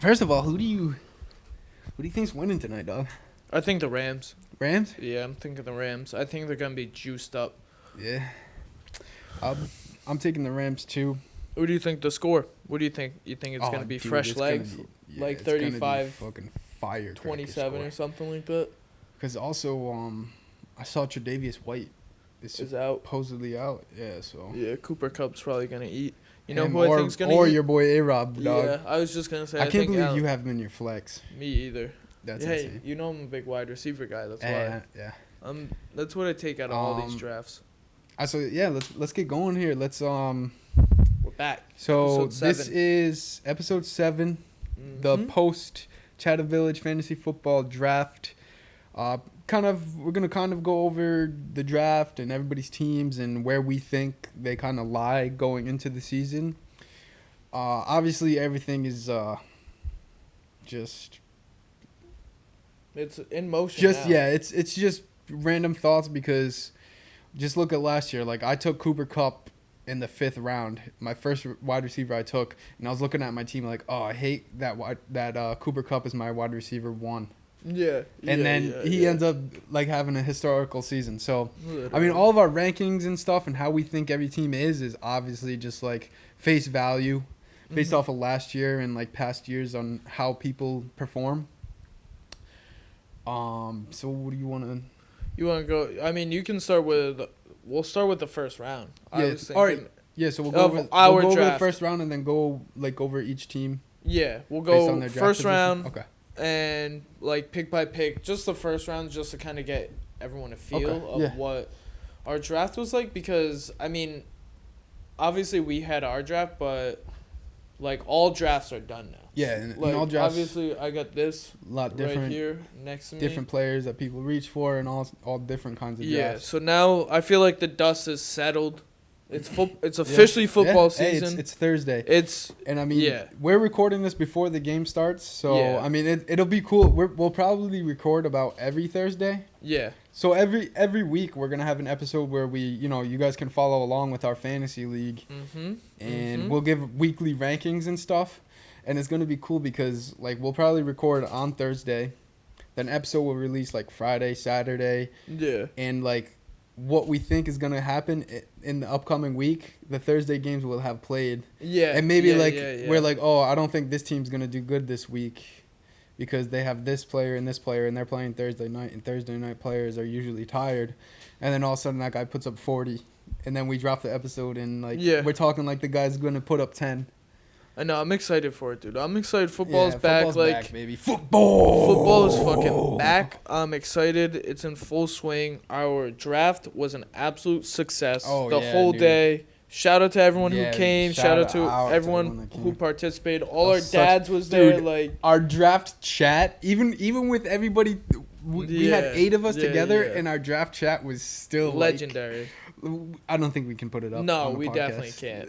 First of all, who do you think's winning tonight, dog? I think the Rams. Rams? Yeah, I'm thinking the Rams. I think they're going to be juiced up. Yeah. I'm taking the Rams too. What do you think the score? What do you think? You think it's going to be fresh legs? Like 35, fucking fire 27 or something like that? Because also, I saw Tre'Davious White is out. Supposedly out. Yeah, so. Yeah, Cooper Kupp's probably going to eat. You know him, who I think's going to eat? Or your boy A-Rob, dog. Yeah, I was just going to say. I can't believe you have him in your flex. Me either. That's hey, insane. you know I'm a big wide receiver guy. That's why. Yeah. That's what I take out of all these drafts. So yeah, let's get going here. We're back. So this is episode 7, the post Chatham Village Fantasy Football Draft. We're gonna go over the draft and everybody's teams and where we think they kind of lie going into the season. Obviously everything is just. It's in motion. It's just random thoughts because just look at last year. Like I took Cooper Kupp in the 5th round, my first wide receiver I took, and I was looking at my team like, oh, I hate that Cooper Kupp is my wide receiver 1. Yeah. And then he ends up like having a historical season. So I mean, all of our rankings and stuff and how we think every team is obviously just like face value based off of last year and like past years on how people perform. So what do you want to? You want to go? I mean, you can start with. We'll start with the first round. Yeah. All right. Yeah. So we'll go over the first round and then go like over each team. Yeah, we'll go first round. Okay. And like pick by pick, just the first round, just to kind of get everyone a feel of what our draft was like. Because I mean, obviously we had our draft, but like all drafts are done now. Yeah, and like, all drafts. Obviously, I got this a lot different right here next to me. Different players that people reach for, and all different kinds of drafts. Yeah, so now I feel like the dust is settled. It's officially football season. Hey, it's Thursday. And I mean, we're recording this before the game starts, so I mean, it'll be cool. We'll probably record about every Thursday. Yeah. So every week we're gonna have an episode where you guys can follow along with our fantasy league, and we'll give weekly rankings and stuff, and it's gonna be cool because like we'll probably record on Thursday, then episode will release like Friday, Saturday. Yeah. And like. What we think is going to happen in the upcoming week, the Thursday games will have played. Yeah. And maybe we're like, oh, I don't think this team's going to do good this week because they have this player and they're playing Thursday night, and Thursday night players are usually tired. And then all of a sudden that guy puts up 40, and then we drop the episode and like we're talking like the guy's going to put up 10. I know. I'm excited for it, dude. I'm excited. Football's back. Football's back, baby. Football is fucking back. I'm excited. It's in full swing. Our draft was an absolute success the whole day. Shout out to everyone who came. Shout out to everyone who participated. All our dads was there. Like our draft chat, even with everybody, we had 8 of us together, and our draft chat was still legendary. I don't think we can put it up. No, we definitely can't.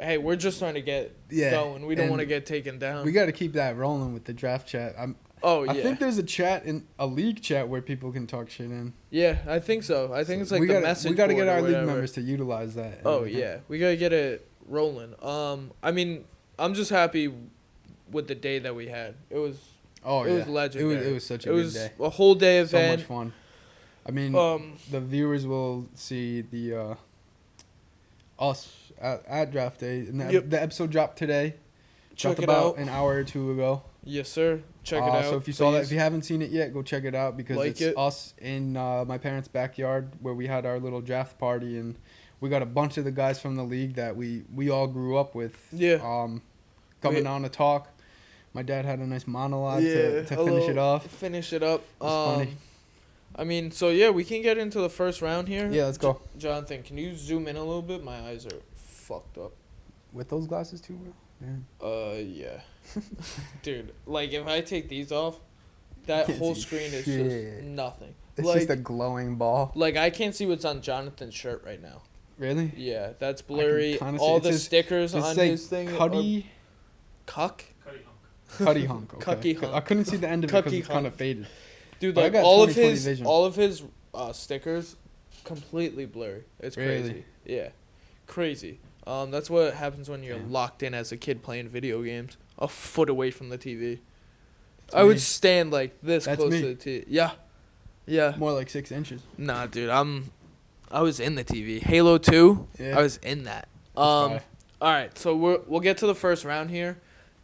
Hey, we're just trying to get going. We don't want to get taken down. We got to keep that rolling with the draft chat. I think there's a league chat where people can talk shit in. Yeah, I think so. I think it's like the message. We got to get our league members to utilize that. Oh yeah, we got to get it rolling. I mean, I'm just happy with the day that we had. It was legendary. It was such a good day. It was a whole day event. So much fun. I mean, the viewers will see the us at draft day, and the episode dropped today. Check it about out. An hour or two ago. Yes, sir. Check it out. So if you saw that, if you haven't seen it yet, go check it out because it's us in my parents' backyard where we had our little draft party, and we got a bunch of the guys from the league that we all grew up with. Yeah. Coming on to talk. My dad had a nice monologue to finish it off. Finish it up. It was funny. I mean, so we can get into the first round here. Yeah, let's go. Jonathan, can you zoom in a little bit? My eyes are fucked up. With those glasses too, bro? Yeah. Dude, like if I take these off, that whole screen is just nothing. It's just a glowing ball. Like I can't see what's on Jonathan's shirt right now. Really? Yeah, that's blurry. All the stickers on his thing. Cuddy. Cuck? Cuddy hunk. Okay. Cucky hunk. I couldn't see the end of it because it's kind of faded. Dude, like all of his stickers completely blurry. It's crazy. Really? Yeah. Crazy. That's what happens when you're locked in as a kid playing video games. a foot away from the TV. I would stand like this close to the TV. Yeah. Yeah. More like 6 inches. Nah, dude, I was in the TV. Halo 2, I was in that. All right, so we'll get to the first round here.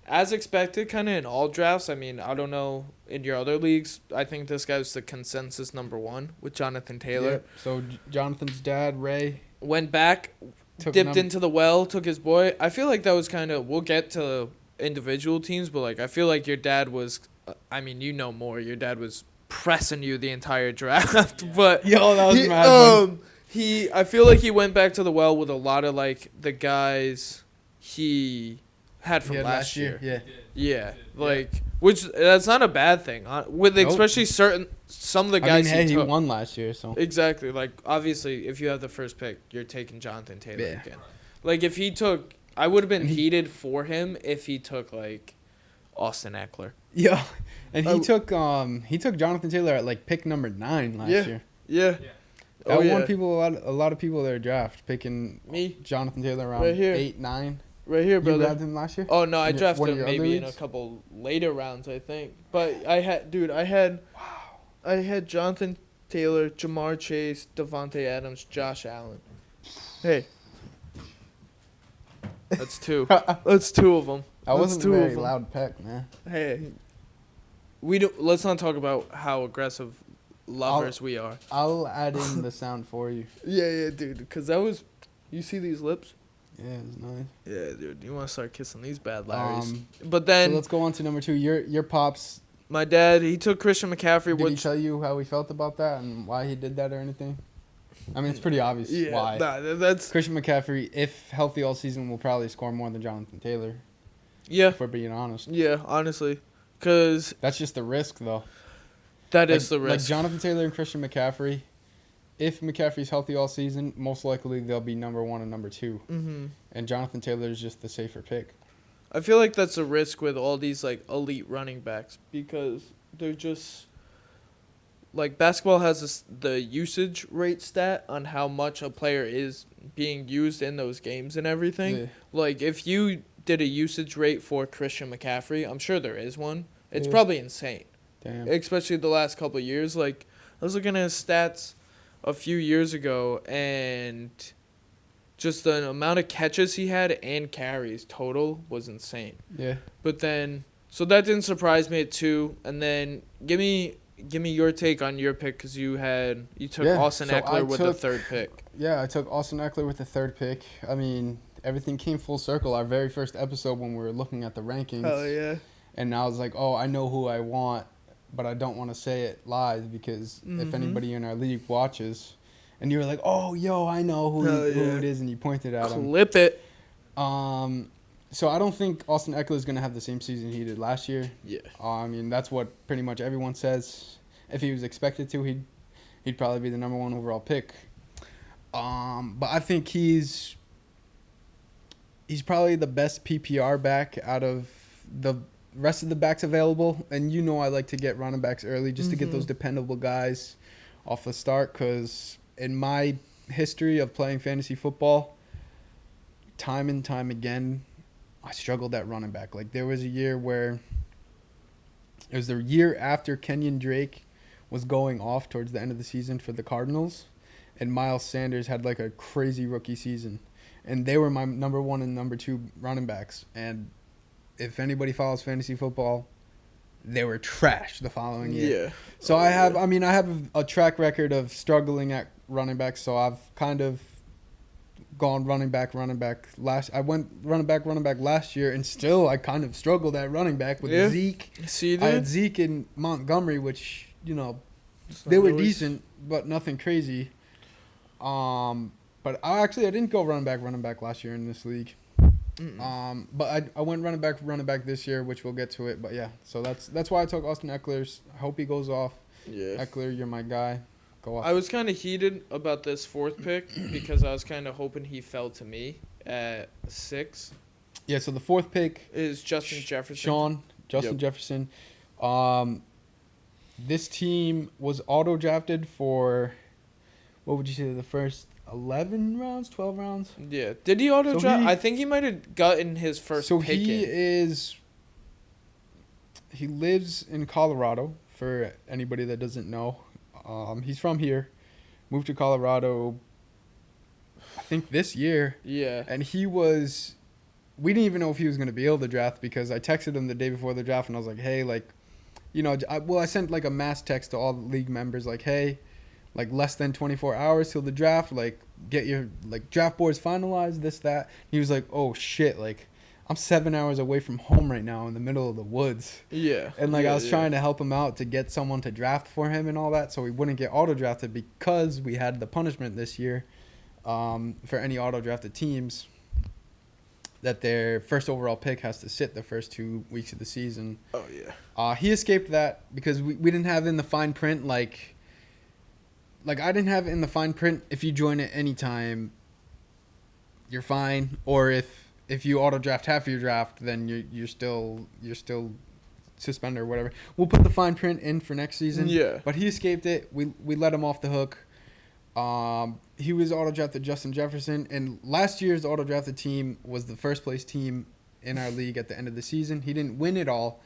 As expected, kind of in all drafts. I mean, I don't know in your other leagues. I think this guy's the consensus number 1 with Jonathan Taylor. Yeah. So Jonathan's dad, Ray, went back, dipped into the well, took his boy. I feel like that was kind of. We'll get to individual teams, but like I feel like your dad was. I mean, you know more. Your dad was pressing you the entire draft, but that was mad. I feel like he went back to the well with a lot of like the guys he had from last year. Yeah. Which that's not a bad thing. With especially some of the guys he won last year, so. Exactly. Like obviously if you have the first pick, you're taking Jonathan Taylor again. Like if he took I would have been heated for him if he took like Austin Eckler. Yeah. And he took Jonathan Taylor at like pick number 9 last year. Yeah. That won people a lot of people their draft picking me Jonathan Taylor around 8, 9. Right here, brother. You grabbed him last year? Oh no, I drafted him maybe in a couple later rounds, I think. But I had Jonathan Taylor, Jamar Chase, Devontae Adams, Josh Allen. Hey. That's 2. That's 2 of them. That wasn't a very loud pick, man. Hey. Let's not talk about how aggressive lovers we are. I'll add in the sound for you. Yeah, dude. Because that was... You see these lips? Yeah, it's nice. Yeah, dude. You want to start kissing these bad Larrys. But then... So let's go on to number 2. Your pops... My dad, he took Christian McCaffrey. Did he tell you how he felt about that and why he did that or anything? I mean, it's pretty obvious why. That's... Christian McCaffrey, if healthy all season, will probably score more than Jonathan Taylor. Yeah. If we're being honest. Yeah, honestly. Because... That's just the risk, though. That is the risk. Like Jonathan Taylor and Christian McCaffrey, if McCaffrey's healthy all season, most likely they'll be number 1 and number 2. Mm-hmm. And Jonathan Taylor is just the safer pick. I feel like that's a risk with all these like elite running backs because they're just like basketball has the usage rate stat on how much a player is being used in those games and everything. Yeah. Like if you did a usage rate for Christian McCaffrey, I'm sure there is one. It's probably insane. Damn. Especially the last couple of years. Like I was looking at his stats a few years ago and just the amount of catches he had and carries total was insane. Yeah. But then, so that didn't surprise me at 2. And then give me your take on your pick because you took Austin Eckler with the 3rd pick. Yeah, I took Austin Eckler with the 3rd pick. I mean, everything came full circle. Our very first episode when we were looking at the rankings. Oh yeah. And I was like, oh, I know who I want, but I don't want to say it live because if anybody in our league watches. And you were like, oh, yo, I know who it is, and you pointed at him. Clip it. So I don't think Austin Eckler is going to have the same season he did last year. Yeah. I mean, that's what pretty much everyone says. If he was expected to, he'd probably be the number 1 overall pick. But I think he's probably the best PPR back out of the rest of the backs available. And you know I like to get running backs early just to get those dependable guys off the start because in my history of playing fantasy football, time and time again, I struggled at running back. Like there was a year where it was the year after Kenyon Drake was going off towards the end of the season for the Cardinals, and Miles Sanders had like a crazy rookie season, and they were my number 1 and number 2 running backs. And if anybody follows fantasy football, they were trash the following year. Yeah. So I have a track record of struggling at running back. So I've kind of gone running back. I went running back last year, and still I kind of struggled at running back with Zeke. See, dude? I had Zeke and Montgomery, which they were decent, but nothing crazy. But I didn't go running back last year in this league. But I went running back this year, which we'll get to it. But yeah, so that's why I took Austin Eckler. I hope he goes off. Yeah. Eckler, you're my guy. Go off. I was kind of heated about this 4th pick because I was kind of hoping he fell to me at 6. Yeah, so the 4th pick is Justin Jefferson. Jefferson. This team was auto-drafted for, what would you say, the first 11 rounds, 12 rounds? Yeah. Did he auto-draft? I think he might have gotten his first pick he is he lives in Colorado. For anybody that doesn't know, he's from here. Moved to Colorado, I think this year. Yeah. And we didn't even know if he was going to be able to draft because I texted him the day before the draft and I was like, hey, like, you know, I sent like a mass text to all the league members like, hey, like less than 24 hours till the draft, like get your like draft boards finalized, this, that. He was like, oh shit, like I'm 7 hours away from home right now in the middle of the woods. Yeah. And like I was trying to help him out to get someone to draft for him and all that so he wouldn't get auto drafted because we had the punishment this year for any auto drafted teams that their first overall pick has to sit the first 2 weeks of the season. Oh, yeah. He escaped that because we didn't have in the fine print, like I didn't have in the fine print, if you join at any time, you're fine. Or if you auto draft half of your draft, then you're still suspended or whatever. We'll put the fine print in for next season. Yeah. But he escaped it. We let him off the hook. He was auto drafted Justin Jefferson, and last year's auto drafted team was the first place team in our league at the end of the season. He didn't win it all,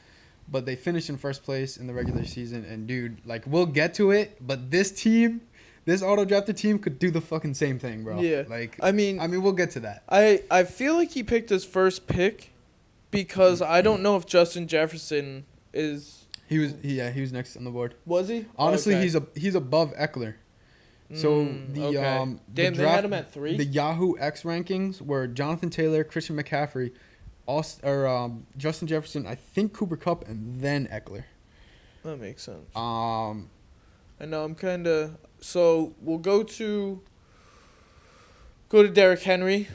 but they finished in first place in the regular season. And dude, like we'll get to it, but this auto drafted team could do the fucking same thing, bro. Yeah. Like I mean we'll get to that. I feel like he picked his first pick because I don't know if Justin Jefferson is. He was next on the board. Was he? Honestly, okay. he's above Eckler. So the Damn, the they had him at 3. The Yahoo X rankings were Jonathan Taylor, Christian McCaffrey, Justin Jefferson, I think Cooper Kupp, and then Eckler. That makes sense. I know I'm kind of. So we'll go to Derrick Henry.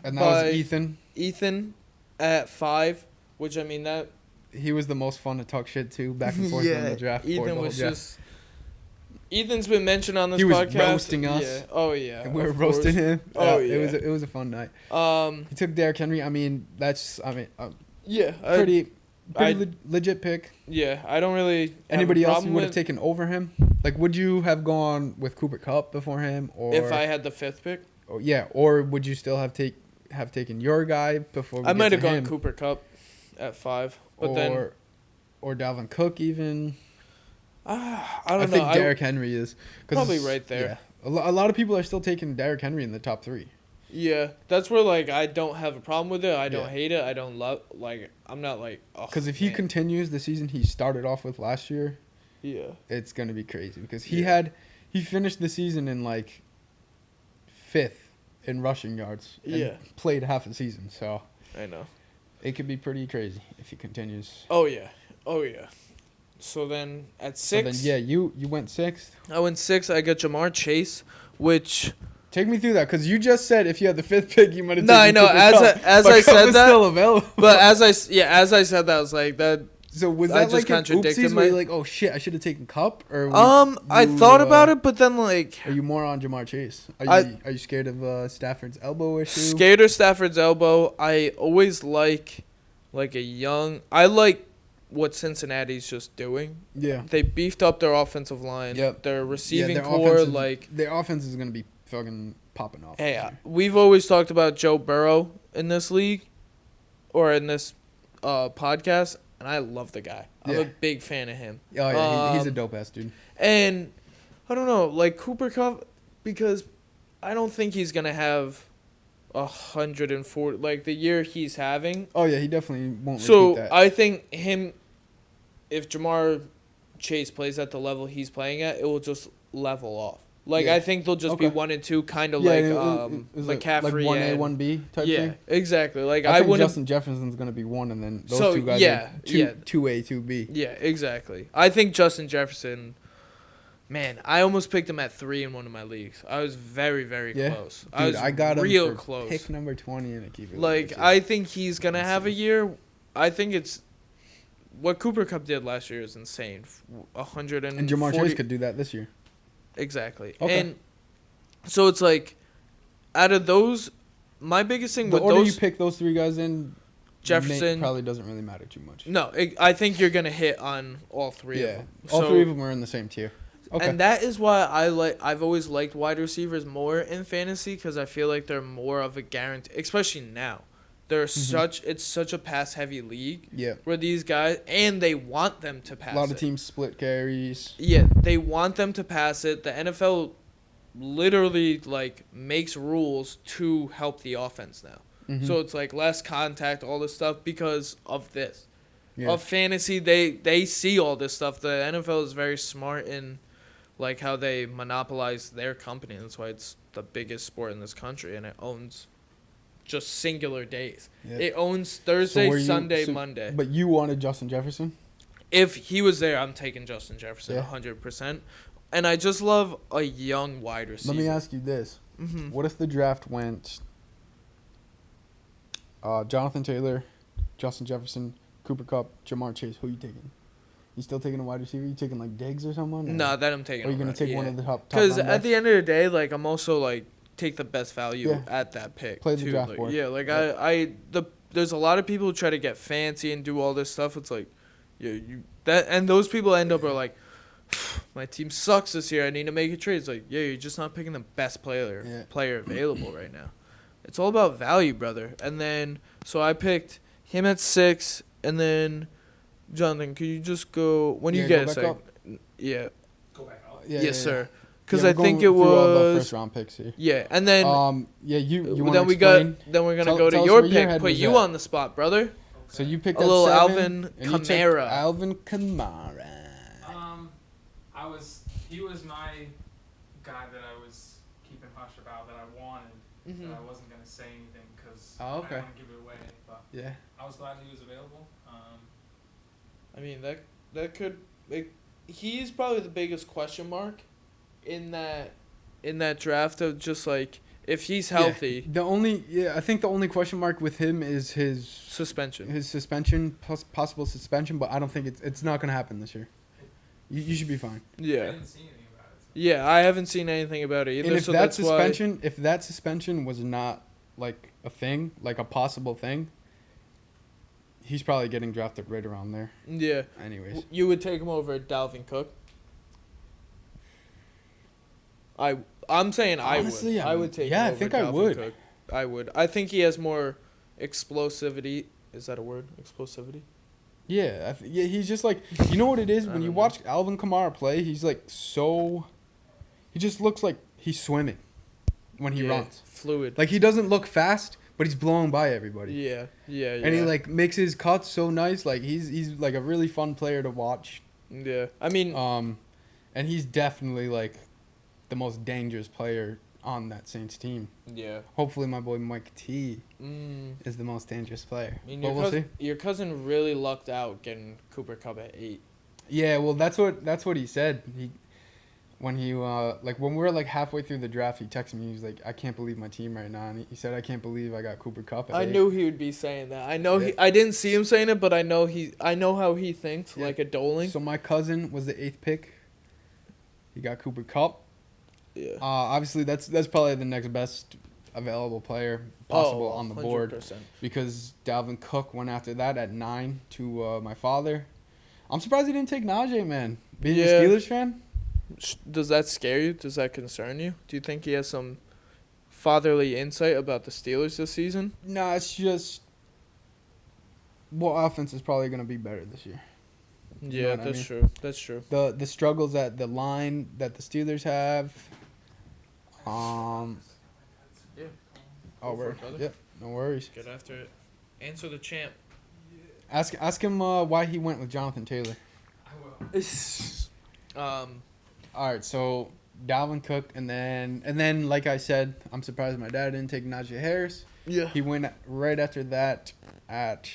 And that was Ethan. Ethan at 5, which I mean that. He was the most fun to talk shit to back and forth on the draft board. Ethan was just. Ethan's been mentioned on this podcast. He was roasting us. Yeah. Oh yeah. And we were roasting him. Oh yeah. It was a fun night. He took Derrick Henry. I mean, yeah. Pretty legit pick. Yeah, I don't really. Anybody else you would have taken over him? Like, would you have gone with Cooper Kupp before him, or if I had the 5th pick? Oh, yeah, or would you still have taken your guy before? I might have gone Cooper Kupp at 5, but then or Dalvin Cook even. I don't know. I think Derrick Henry is probably right there. Yeah, a lot of people are still taking Derrick Henry in the top 3. Yeah, that's where like I don't have a problem with it. I don't hate it. I don't love I'm not like. Because if he continues the season he started off with last year, yeah, it's gonna be crazy. Because he finished the season in like 5th in rushing yards. And played half a season, so I know it could be pretty crazy if he continues. Oh yeah. So then at 6. You went 6th. I went 6. I got Jamar Chase, which. Take me through that, because you just said if you had the 5th pick, you might have. No, I know. As I said that, still available. But as I said that, I was like that. So was that like an oopsies where you're like, oh shit, I should have taken Kupp? Or I thought about it, but then like. Are you more on Jamar Chase? Are you scared of Stafford's elbow issue? Scared of Stafford's elbow. I always like a young. I like what Cincinnati's just doing. Yeah. They beefed up their offensive line. Yep. Their receiving core, their offense is gonna be fucking popping off. Hey, we've always talked about Joe Burrow in this league, or in this podcast, and I love the guy. I'm a big fan of him. Oh yeah, he's a dope ass dude. And I don't know, like Cooper Kupp, because I don't think he's gonna have 140 like the year he's having. Oh yeah, he definitely won't. So that. I think if Jamar Chase plays at the level he's playing at, it will just level off. Like I think they'll just be 1 and 2, kind of like McCaffrey, like 1A, 1B type thing. Yeah, exactly. Like I think Justin Jefferson's gonna be 1, and then those 2 guys are 2A, 2B. Yeah, exactly. I think Justin Jefferson. Man, I almost picked him at 3 in one of my leagues. I was very, very close. Dude, I got him real for close. Pick number 20 in a keeper. Like I think he's gonna have a year. I think it's. What Cooper Kupp did last year is insane. 140. And Jamar Chase could do that this year. Exactly. Okay. And so it's like, out of those, my biggest thing with the order those. You pick those 3 guys in, Jefferson probably doesn't really matter too much. No, I think you're going to hit on all 3 of them. All 3 of them are in the same tier. Okay. And that is why I've always liked wide receivers more in fantasy, because I feel like they're more of a guarantee, especially now. It's such a pass heavy league. Yeah. Where these guys, and they want them to pass it. A lot of teams split carries. Yeah, they want them to pass it. The NFL literally like makes rules to help the offense now. Mm-hmm. So it's like less contact, all this stuff because of this. Yeah. Of fantasy, they see all this stuff. The NFL is very smart in like how they monopolize their company. That's why it's the biggest sport in this country, and it owns just singular days. Yeah. It owns Thursday, Sunday, Monday. But you wanted Justin Jefferson? If he was there, I'm taking Justin Jefferson 100%. And I just love a young wide receiver. Let me ask you this. Mm-hmm. What if the draft went Jonathan Taylor, Justin Jefferson, Cooper Kupp, Jamar Chase? Who are you taking? You still taking a wide receiver? You taking like Diggs or someone? No, that I'm taking. Or are you gonna take one of the top? Because at the end of the day, like I'm also like take the best value at that pick. Play the draft board. Yeah, like there's a lot of people who try to get fancy and do all this stuff. It's like, and those people end up are like, my team sucks this year. I need to make a trade. It's like, you're just not picking the best player available right now. It's all about value, brother. And then so I picked him at 6, and then. Jonathan, could you just go when you get a sec? Yeah. Go back up. Yes, sir. Because I think it was all the first round picks here. Yeah, and then you then we got then we're gonna go to your pick. Put you on the spot, brother. Okay. So you picked a little Alvin Kamara. Alvin Kamara. He was my guy that I was keeping hush about that I wanted. Mm-hmm. That I wasn't gonna say anything because I didn't want to give it away. But I was glad he was available. I mean that could he's probably the biggest question mark in that draft of just like if he's healthy. I think the only question mark with him is his suspension plus possible suspension, but I don't think it's not gonna happen this year. You should be fine. Yeah. I didn't see anything about it. So. Yeah, I haven't seen anything about it either. And if that suspension was not like a thing, like a possible thing, he's probably getting drafted right around there. Yeah. Anyways. You would take him over Dalvin Cook? I'm saying honestly, I would take him over I think Dalvin I would. Cook. I would. I think he has more explosivity. Is that a word? Explosivity? Yeah. He's just like, you know what it is? When you watch Alvin Kamara play, he's like he just looks like he's swimming when he runs. Fluid. Like he doesn't look fast, but he's blowing by everybody. Yeah. And he like makes his cuts so nice. Like he's like a really fun player to watch. Yeah. I mean, and he's definitely like the most dangerous player on that Saints team. Yeah. Hopefully my boy Mike T is the most dangerous player. I mean, your cousin really lucked out getting Cooper Kupp at 8. Yeah, well that's what he said. When we were like halfway through the draft, he texted me. He was like, "I can't believe my team right now." And he said, "I can't believe I got Cooper Kupp at 8." I knew he would be saying that. I know I didn't see him saying it, but I know how he thinks, like a Doling. So my cousin was the 8th pick. He got Cooper Kupp. Yeah. Obviously that's probably the next best available player possible on the 100%. board, because Dalvin Cook went after that at 9 to my father. I'm surprised he didn't take Najee, man. Being a Steelers fan. Does that scare you? Does that concern you? Do you think he has some fatherly insight about the Steelers this season? No, it's just offense is probably going to be better this year. Yeah, that's true. That's true. The struggles at the line that the Steelers have. Yeah. Oh, we're yep. No worries. Get after it. Answer the champ. Ask him why he went with Jonathan Taylor. I will. All right, so Dalvin Cook, and then like I said, I'm surprised my dad didn't take Najee Harris. Yeah. He went right after that at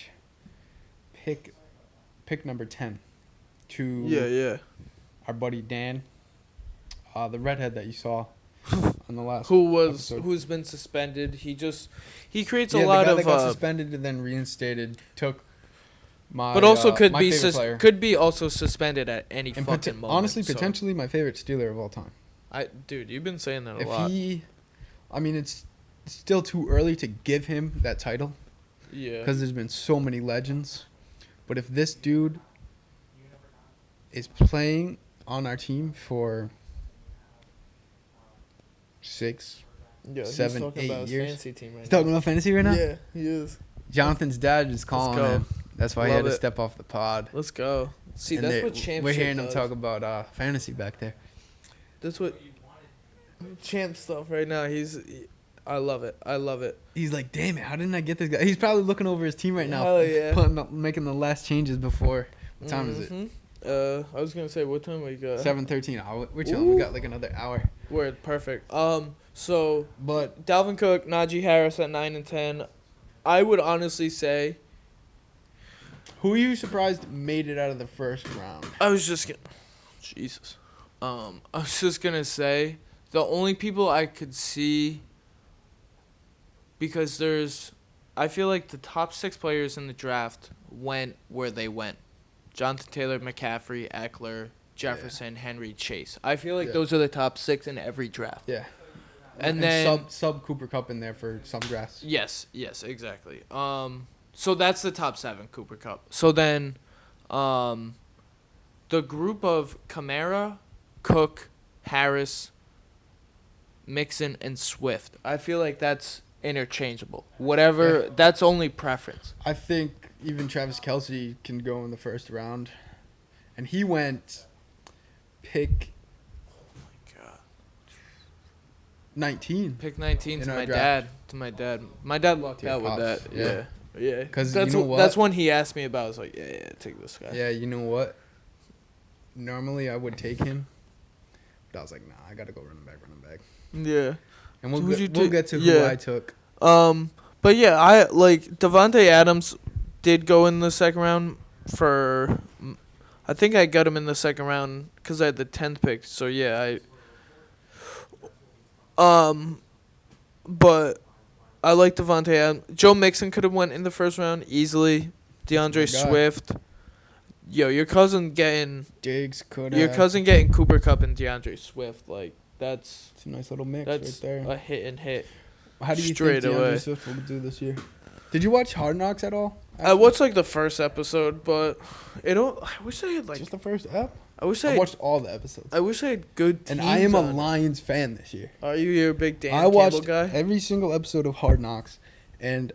pick number 10 to our buddy Dan, the redhead that you saw on the last episode. Who's been suspended. He creates a lot the guy of that got suspended and then reinstated took my but also could be also suspended at any fucking moment. Honestly, potentially my favorite Steeler of all time. Dude, you've been saying that a lot. It's still too early to give him that title. Yeah. Because there's been so many legends. But if this dude is playing on our team for 6, 7, 8 years. Fantasy team right He's talking about fantasy right now? Yeah, he is. Jonathan's dad is calling him. That's why he had to step off the pod. Let's go. See, and that's what champ. We're hearing him talk about fantasy back there. That's what champ stuff right now. I love it. I love it. He's like, damn it, how didn't I get this guy? He's probably looking over his team right now. Hell yeah. Making the last changes before. What time is it? I was gonna say, what time we got? 7:13. We're chilling. We got like another hour. Word, perfect. So but Dalvin Cook, Najee Harris at 9 and 10. I would honestly say. Who are you surprised made it out of the first round? I was just gonna say the only people I could see, because I feel like the top 6 players in the draft went where they went. Jonathan Taylor, McCaffrey, Eckler, Jefferson, Henry, Chase. I feel like those are the top 6 in every draft. Yeah. And then sub Cooper Kupp in there for some drafts. Yes, exactly. So that's the top 7, Cooper Kupp. So then the group of Kamara, Cook, Harris, Mixon, and Swift. I feel like that's interchangeable. Whatever, that's only preference. I think even Travis Kelce can go in the first round. And he went pick 19. Pick 19 to my dad. My dad lucked out with that. Yeah. Because that's that's when he asked me about. I was like, yeah, take this guy. Yeah, you know what? Normally I would take him, but I was like, nah, I gotta go running back. Yeah. And we'll get to who I took. But yeah, I like Devontae Adams did go in the second round for. I think I got him in the second round because I had the 10th pick. So yeah, but. I like Devontae Adams. Joe Mixon could have went in the first round easily. DeAndre Swift. Yo, your cousin getting Diggs getting Cooper Kupp and DeAndre Swift. Like it's a nice little mix right there. A hit and hit. How do you think DeAndre Swift will do this year? Did you watch Hard Knocks at all? I watched like the first episode, but I wish I had like just the first ep. I watched all the episodes. I wish I had good teams. And I am a Lions fan this year. Are you? You're a big Dan Campbell guy? I watched every single episode of Hard Knocks. And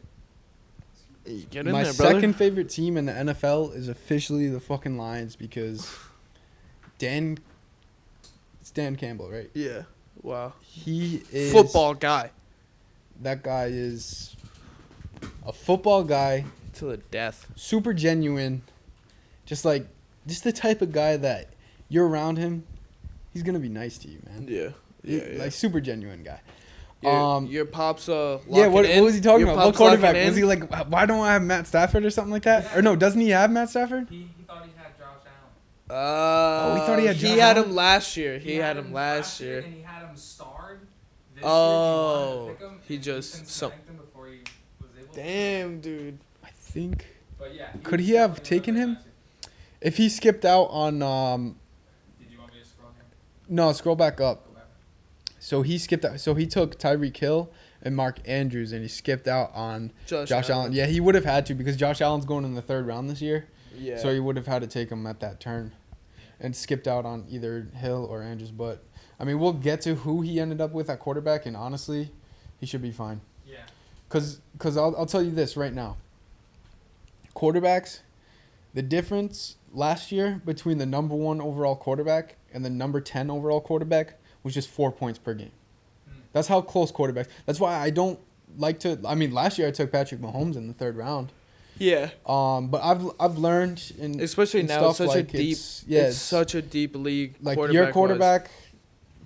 my second favorite team in the NFL is officially the fucking Lions because it's Dan Campbell, right? Yeah. Wow. He is... football guy. That guy is a football guy. To the death. Super genuine. Just the type of guy that you're around him, he's going to be nice to you, man. Yeah. Like, super genuine guy. Your pop's what was he talking about? What quarterback? Was he like, why don't I have Matt Stafford or something like that? Yeah. Or no, doesn't he have Matt Stafford? He thought he had Josh Allen. He thought he had Josh Allen? He had him last year. He had him last year. And he had him starred. This year he just... him before he was able Damn, dude. I think... But yeah, could he have taken him? If he skipped out on... Did you want me to scroll here? No, scroll back up. So he skipped out. So he took Tyreek Hill and Mark Andrews, and he skipped out on Josh Allen. Yeah, he would have had to because Josh Allen's going in the third round this year. Yeah. So he would have had to take him at that turn and skipped out on either Hill or Andrews. But, I mean, we'll get to who he ended up with at quarterback, and honestly, he should be fine. Yeah. Because I'll tell you this right now. Quarterbacks, the difference last year between the number 1 overall quarterback and the number 10 overall quarterback was just 4 points per game. That's how close quarterbacks. That's why I don't like to. I mean, last year I took Patrick Mahomes in the third round. Yeah. But I've learned especially now it's such like it's such a deep league. Like your quarterback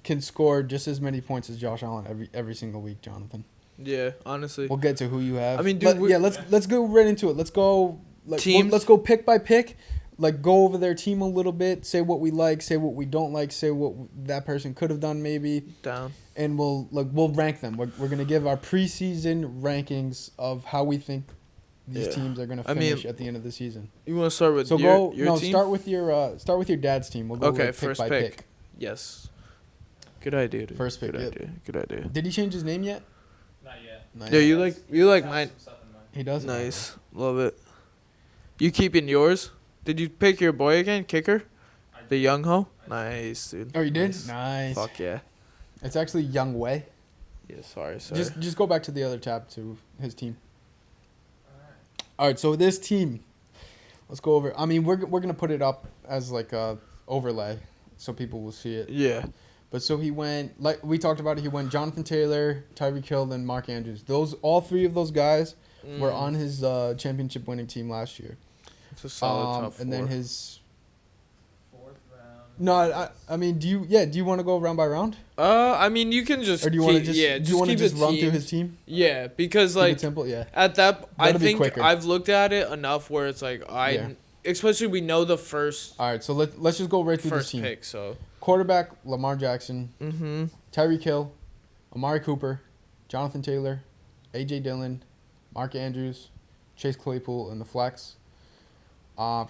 can score just as many points as Josh Allen every single week, Jonathan. Yeah, honestly. We'll get to who you have. I mean, dude. Let's go right into it. Let's go. Teams. Let's go pick by pick. Like, go over their team a little bit, say what we like, say what we don't like, say what that person could have done maybe. Down. And we'll rank them. We're going to give our preseason rankings of how we think these teams are going to finish at the end of the season. You want to start with your team? Start with your dad's team. We'll go first pick by pick. Yes. Good idea, dude. First pick. Good idea. Did he change his name yet? Not yet. Yeah, you like mine. He does. Nice. Love it. You keeping yours? Did you pick your boy again, kicker? The Young Ho? Nice, dude. Oh, you did? Nice. Fuck yeah. It's actually Young Wei. Yeah, sorry. Just go back to the other tab to his team. All right, so this team, let's go over. I mean, we're gonna put it up as like a overlay, so people will see it. Yeah. But so he went, like we talked about it. He went Jonathan Taylor, Tyreek Hill, and Mark Andrews. All three of those guys were on his championship winning team last year. It's a solid top 4. And then his. Fourth round. No, I mean, do you want to go round by round? I mean, you can just. Or do you want to just? Yeah, do you want to keep just it run team. through his team? Yeah, because Keep like it simple, yeah. at that, I think quicker. I've looked at it enough where it's like especially we know the first. All right, so let's just go right through this team. First pick, so. Quarterback Lamar Jackson. Mm-hmm. Tyreek Hill, Amari Cooper, Jonathan Taylor, A.J. Dillon, Mark Andrews, Chase Claypool, and the flex.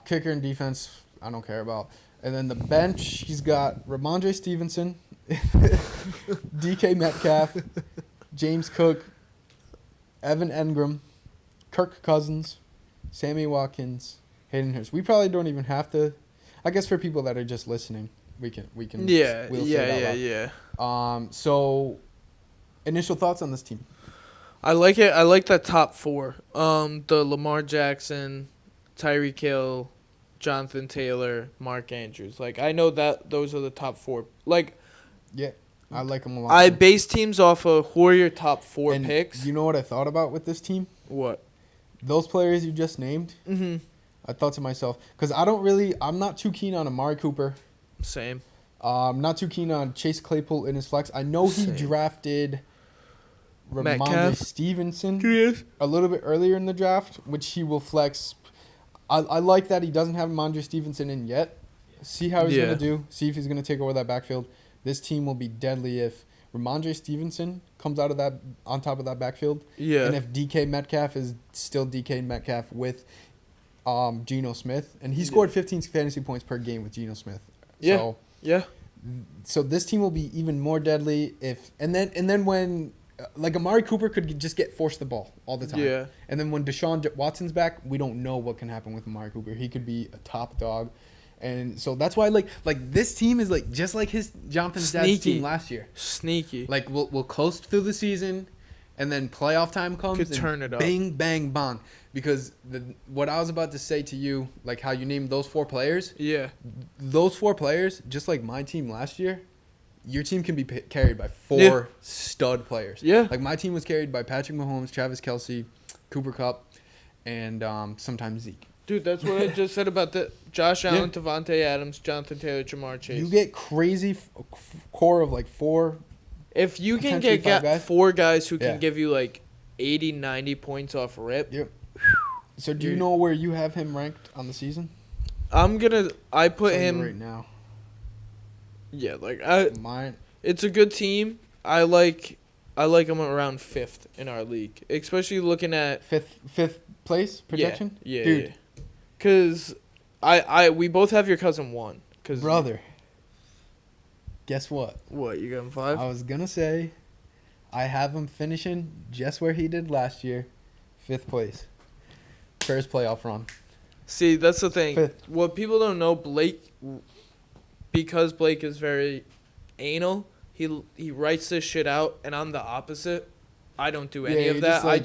Kicker and defense, I don't care about. And then the bench, he's got Ramondre Stevenson, DK Metcalf, James Cook, Evan Engram, Kirk Cousins, Sammy Watkins, Hayden Hurst. We probably don't even have to. I guess for people that are just listening, we can. Yeah, we'll say that. So, initial thoughts on this team? I like it. I like that top 4. The Lamar Jackson, Tyreek Hill, Jonathan Taylor, Mark Andrews. Like, I know that those are the top 4. Like, yeah, I like them a lot. I base teams off of who are your top 4 and picks. You know what I thought about with this team? What? Those players you just named. Mm-hmm. I thought to myself, because I'm not too keen on Amari Cooper. Same. I'm not too keen on Chase Claypool in his flex. I know he drafted Ramondre Stevenson a little bit earlier in the draft, which he will flex. I like that he doesn't have Ramondre Stevenson in yet. See how he's going to do. See if he's going to take over that backfield. This team will be deadly if Ramondre Stevenson comes out of that on top of that backfield. Yeah. And if DK Metcalf is still DK Metcalf with Geno Smith. And he scored 15 fantasy points per game with Geno Smith. Yeah. So, yeah. So this team will be even more deadly if and then when like Amari Cooper could just get forced the ball all the time. Yeah. And then when Deshaun Watson's back, we don't know what can happen with Amari Cooper. He could be a top dog. And so that's why like this team is like just like his Jonathan's dad's team last year. Sneaky. Like we'll coast through the season, and then playoff time comes. Could and turn it up. Bang bang bang. Because what I was about to say to you, like how you named those 4 players. Yeah. Those 4 players, just like my team last year, your team can be carried by 4 stud players. Yeah. Like my team was carried by Patrick Mahomes, Travis Kelce, Cooper Kupp, and sometimes Zeke. Dude, that's what I just said about the Josh Allen, Devontae Adams, Jonathan Taylor, Jamar Chase. You get crazy core of like 4. If you can get 4 guys who can give you like 80, 90 points off rip. Yep. So do you know where you have him ranked on the season? I put him right now. Yeah, like mine. It's a good team. I like him around 5th in our league, especially looking at fifth place projection. Yeah, dude. Yeah. Cause we both have your cousin 1. Cause brother. Guess what? What, you got him 5? I was gonna say, I have him finishing just where he did last year, 5th place, first playoff run. See, that's the thing. 5th. What people don't know, because Blake is very anal, he writes this shit out, and I'm the opposite. I don't do any of that. Like,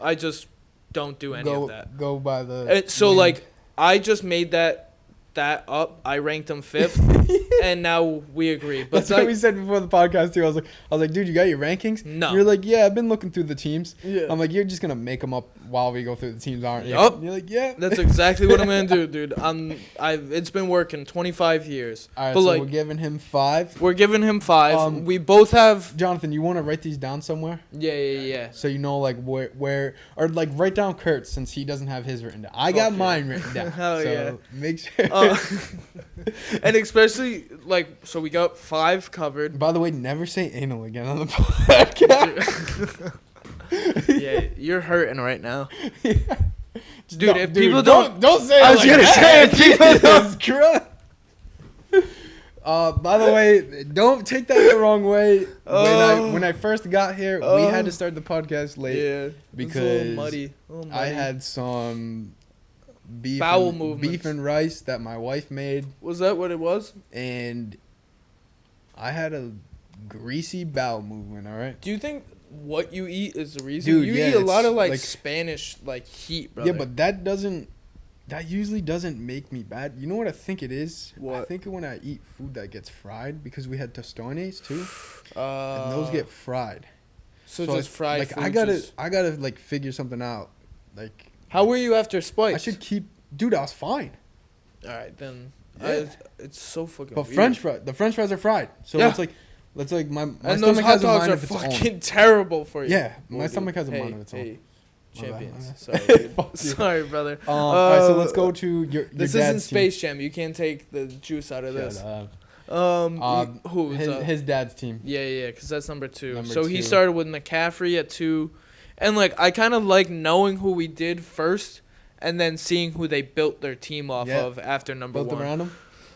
I just don't do any of that. Go by the. So wind. Like, I just made that up. I ranked him 5th, and now we agree. But that's what we said before the podcast too. I was like, dude, you got your rankings? No. You're like, yeah, I've been looking through the teams. Yeah. I'm like, you're just gonna make them up while we go through the teams, aren't you? Yup. You're like, yeah. That's exactly what I'm gonna do, dude. It's been working 25 years. All right, but so like, we're giving him 5. We're giving him 5. We both have. Jonathan, you want to write these down somewhere? Yeah. So you know, like where, or like write down Kurt's since he doesn't have his written down. I got mine written down. Hell so yeah. Make sure. And especially like, so we got 5 covered. By the way, never say anal again on the podcast. Yeah, you're hurting right now. Yeah. Dude, if people don't say it. I was gonna say if people don't. By the way, don't take that the wrong way. When I first got here, we had to start the podcast late. Yeah, because a little muddy. I had some beef and rice that my wife made. Was that what it was? And I had a greasy bowel movement. All right. Do you think what you eat is the reason. Dude, you eat a lot of like Spanish like heat, brother. Yeah, but that usually doesn't make me bad. You know what I think it is? What? I think when I eat food that gets fried, because we had tostones too, and those get fried. So just fried like food. I gotta like figure something out. Like, how were you after Spikes? I should keep. Dude, I was fine. All right, then. Yeah. It's so fucking. But weird. the French fries are fried, so it's like my and those hot dogs are fucking terrible for you. Yeah, my stomach has a mind of its own. Champions. Sorry, dude. Sorry, brother. All right, so let's go to your This isn't Space Jam. You can't take the juice out of this. His dad's team. Yeah, because that's number 2. He started with McCaffrey at 2, and like I kind of like knowing who we did first, and then seeing who they built their team off of after number 1. Built around him.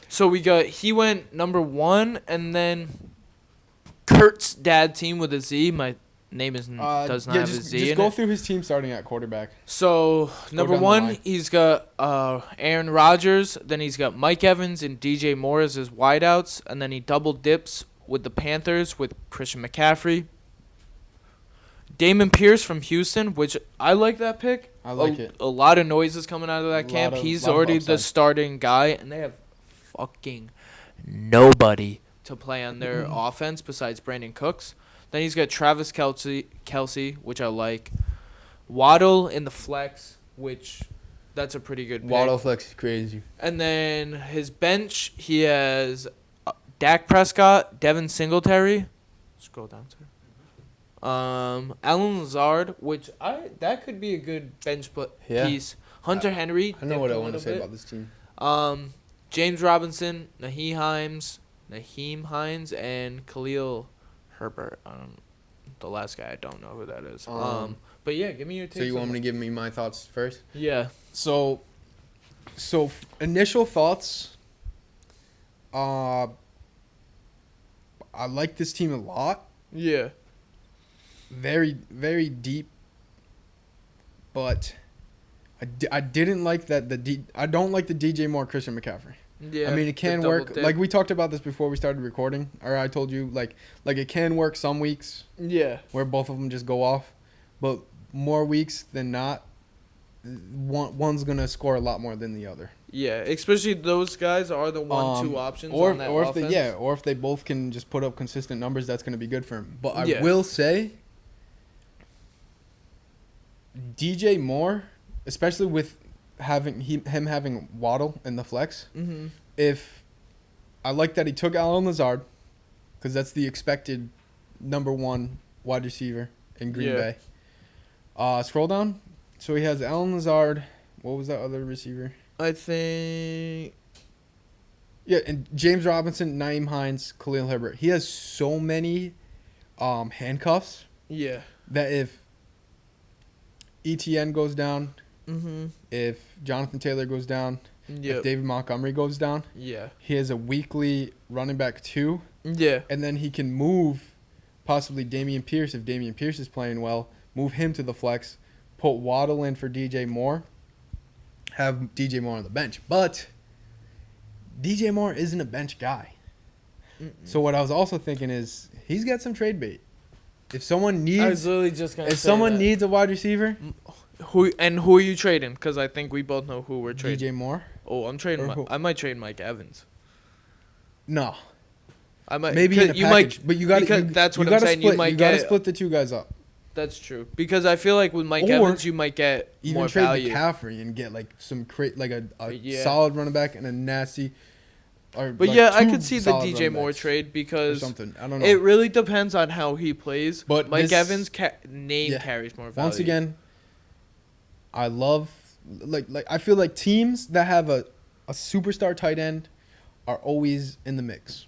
So he went number 1, and then Kurt's dad team with a Z. My name does not have a Z in it. Just go through his team starting at quarterback. So, number 1, he's got Aaron Rodgers. Then he's got Mike Evans and DJ Moore as his wideouts. And then he double dips with the Panthers with Christian McCaffrey. Damon Pierce from Houston, which I like that pick. I like it. A lot of noises coming out of that camp. He's already the starting guy. And they have fucking nobody to play on their offense besides Brandon Cooks. Then he's got Travis Kelce, which I like. Waddle in the flex, which that's a pretty good pick. Waddle flex is crazy. And then his bench, he has Dak Prescott, Devin Singletary. Scroll down, sir. Alan Lazard, which that could be a good bench piece. Hunter Henry. I know what I want to say about this team. James Robinson, Naheem Hines, and Khalil Herbert. The last guy, I don't know who that is. But yeah, give me your take. So you want me to give me my thoughts first? Yeah. So initial thoughts. I like this team a lot. Yeah. Very, very deep. But I didn't like that I don't like the DJ Moore Christian McCaffrey. Yeah, I mean, it can work. Like, we talked about this before we started recording. Or I told you, like it can work some weeks. Yeah. Where both of them just go off. But more weeks than not, one's going to score a lot more than the other. Yeah, especially those guys are the 1-2 options on that offense. Or if they both can just put up consistent numbers, that's going to be good for him. But I will say, DJ Moore, especially with him having Waddle in the flex. Mm-hmm. If I like that he took Alan Lazard, because that's the expected number 1 wide receiver in Green Bay. Scroll down. So he has Alan Lazard. What was that other receiver? I think. Yeah, and James Robinson, Naeem Hines, Khalil Herbert. He has so many handcuffs. Yeah. That if ETN goes down. Mm-hmm. If Jonathan Taylor goes down, if David Montgomery goes down, he has a weekly running back 2. Yeah. And then he can move possibly Dameon Pierce if Dameon Pierce is playing well, move him to the flex, put Waddle in for DJ Moore, have DJ Moore on the bench. But DJ Moore isn't a bench guy. Mm-mm. So what I was also thinking is he's got some trade bait. If someone needs, I was literally just gonna if someone needs a wide receiver. Who are you trading? Because I think we both know who we're trading. DJ Moore. Oh, I'm trading. I might trade Mike Evans. No. I might. Maybe in a package, but you got to. That's what I'm saying. You got to split the two guys up. That's true. Because I feel like with Mike Evans, you might get more value. Even trade McCaffrey and get like some a solid running back and a nasty. But I could see the DJ Moore trade because something. I don't know. It really depends on how he plays. But Mike Evans' name carries more value. Once again, I love I feel like teams that have a superstar tight end are always in the mix,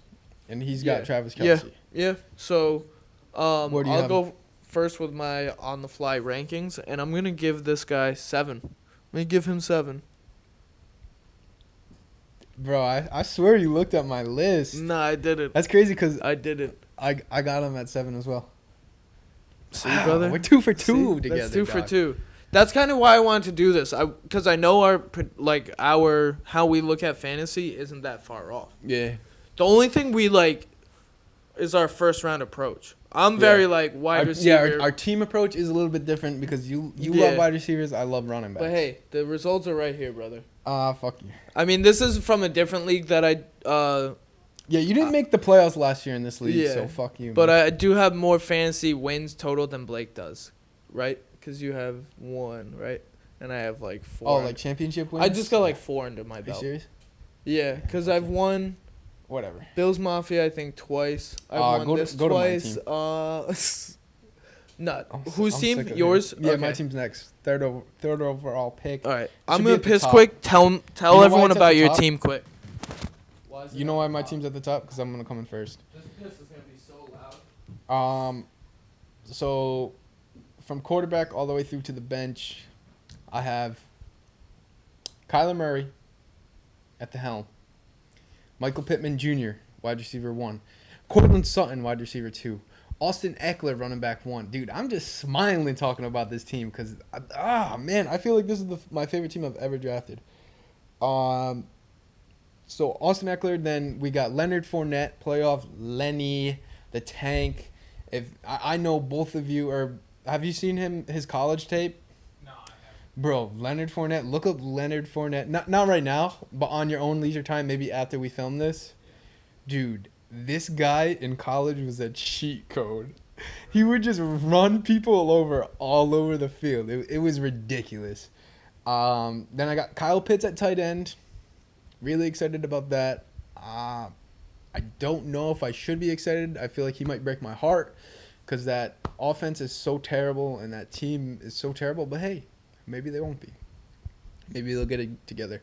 and he's got Travis Kelce. Yeah. So, I'll go first with my on the fly rankings, and I'm gonna give this guy 7. I'm gonna give him 7. Bro, I swear you looked at my list. No, I didn't. That's crazy because I didn't. I got him at 7 as well. See, brother, we're 2 for 2 together. That's 2 for 2. That's kind of why I wanted to do this. Because I know our how we look at fantasy isn't that far off. Yeah. The only thing we is our first round approach. I'm very wide receiver. Yeah, our team approach is a little bit different because you love wide receivers. I love running backs. But hey, the results are right here, brother. Fuck you. I mean, this is from a different league that I. Yeah, you didn't make the playoffs last year in this league, so fuck you. But I do have more fantasy wins total than Blake does, right? Because you have 1, right? And I have 4. Oh, like championship wins? I just got 4 under my belt. Are you serious? Yeah, because I've won. Whatever. Bills Mafia, I think twice. I've won this twice. Nut. Whose team? Yours? Yeah, my team's next. Third overall pick. All right, I'm gonna piss quick. Tell everyone about your team quick. You know why my team's at the top? Because I'm gonna come in first. This piss is gonna be so loud. So from quarterback all the way through to the bench, I have Kyler Murray at the helm. Michael Pittman Jr., wide receiver 1. Courtland Sutton, wide receiver 2. Austin Eckler, running back 1. Dude, I'm just smiling talking about this team because, man, I feel like this is my favorite team I've ever drafted. So Austin Eckler, then we got Leonard Fournette, playoff Lenny, the tank. If I know both of you, or have you seen his college tape? No, I haven't. Bro, Leonard Fournette, look up Leonard Fournette. Not right now, but on your own leisure time, maybe after we film this. Dude, this guy in college was a cheat code. He would just run people all over the field. It was ridiculous. Then I got Kyle Pitts at tight end. Really excited about that. I don't know if I should be excited. I feel like he might break my heart because that offense is so terrible and that team is so terrible. But hey, maybe they won't be. Maybe they'll get it together.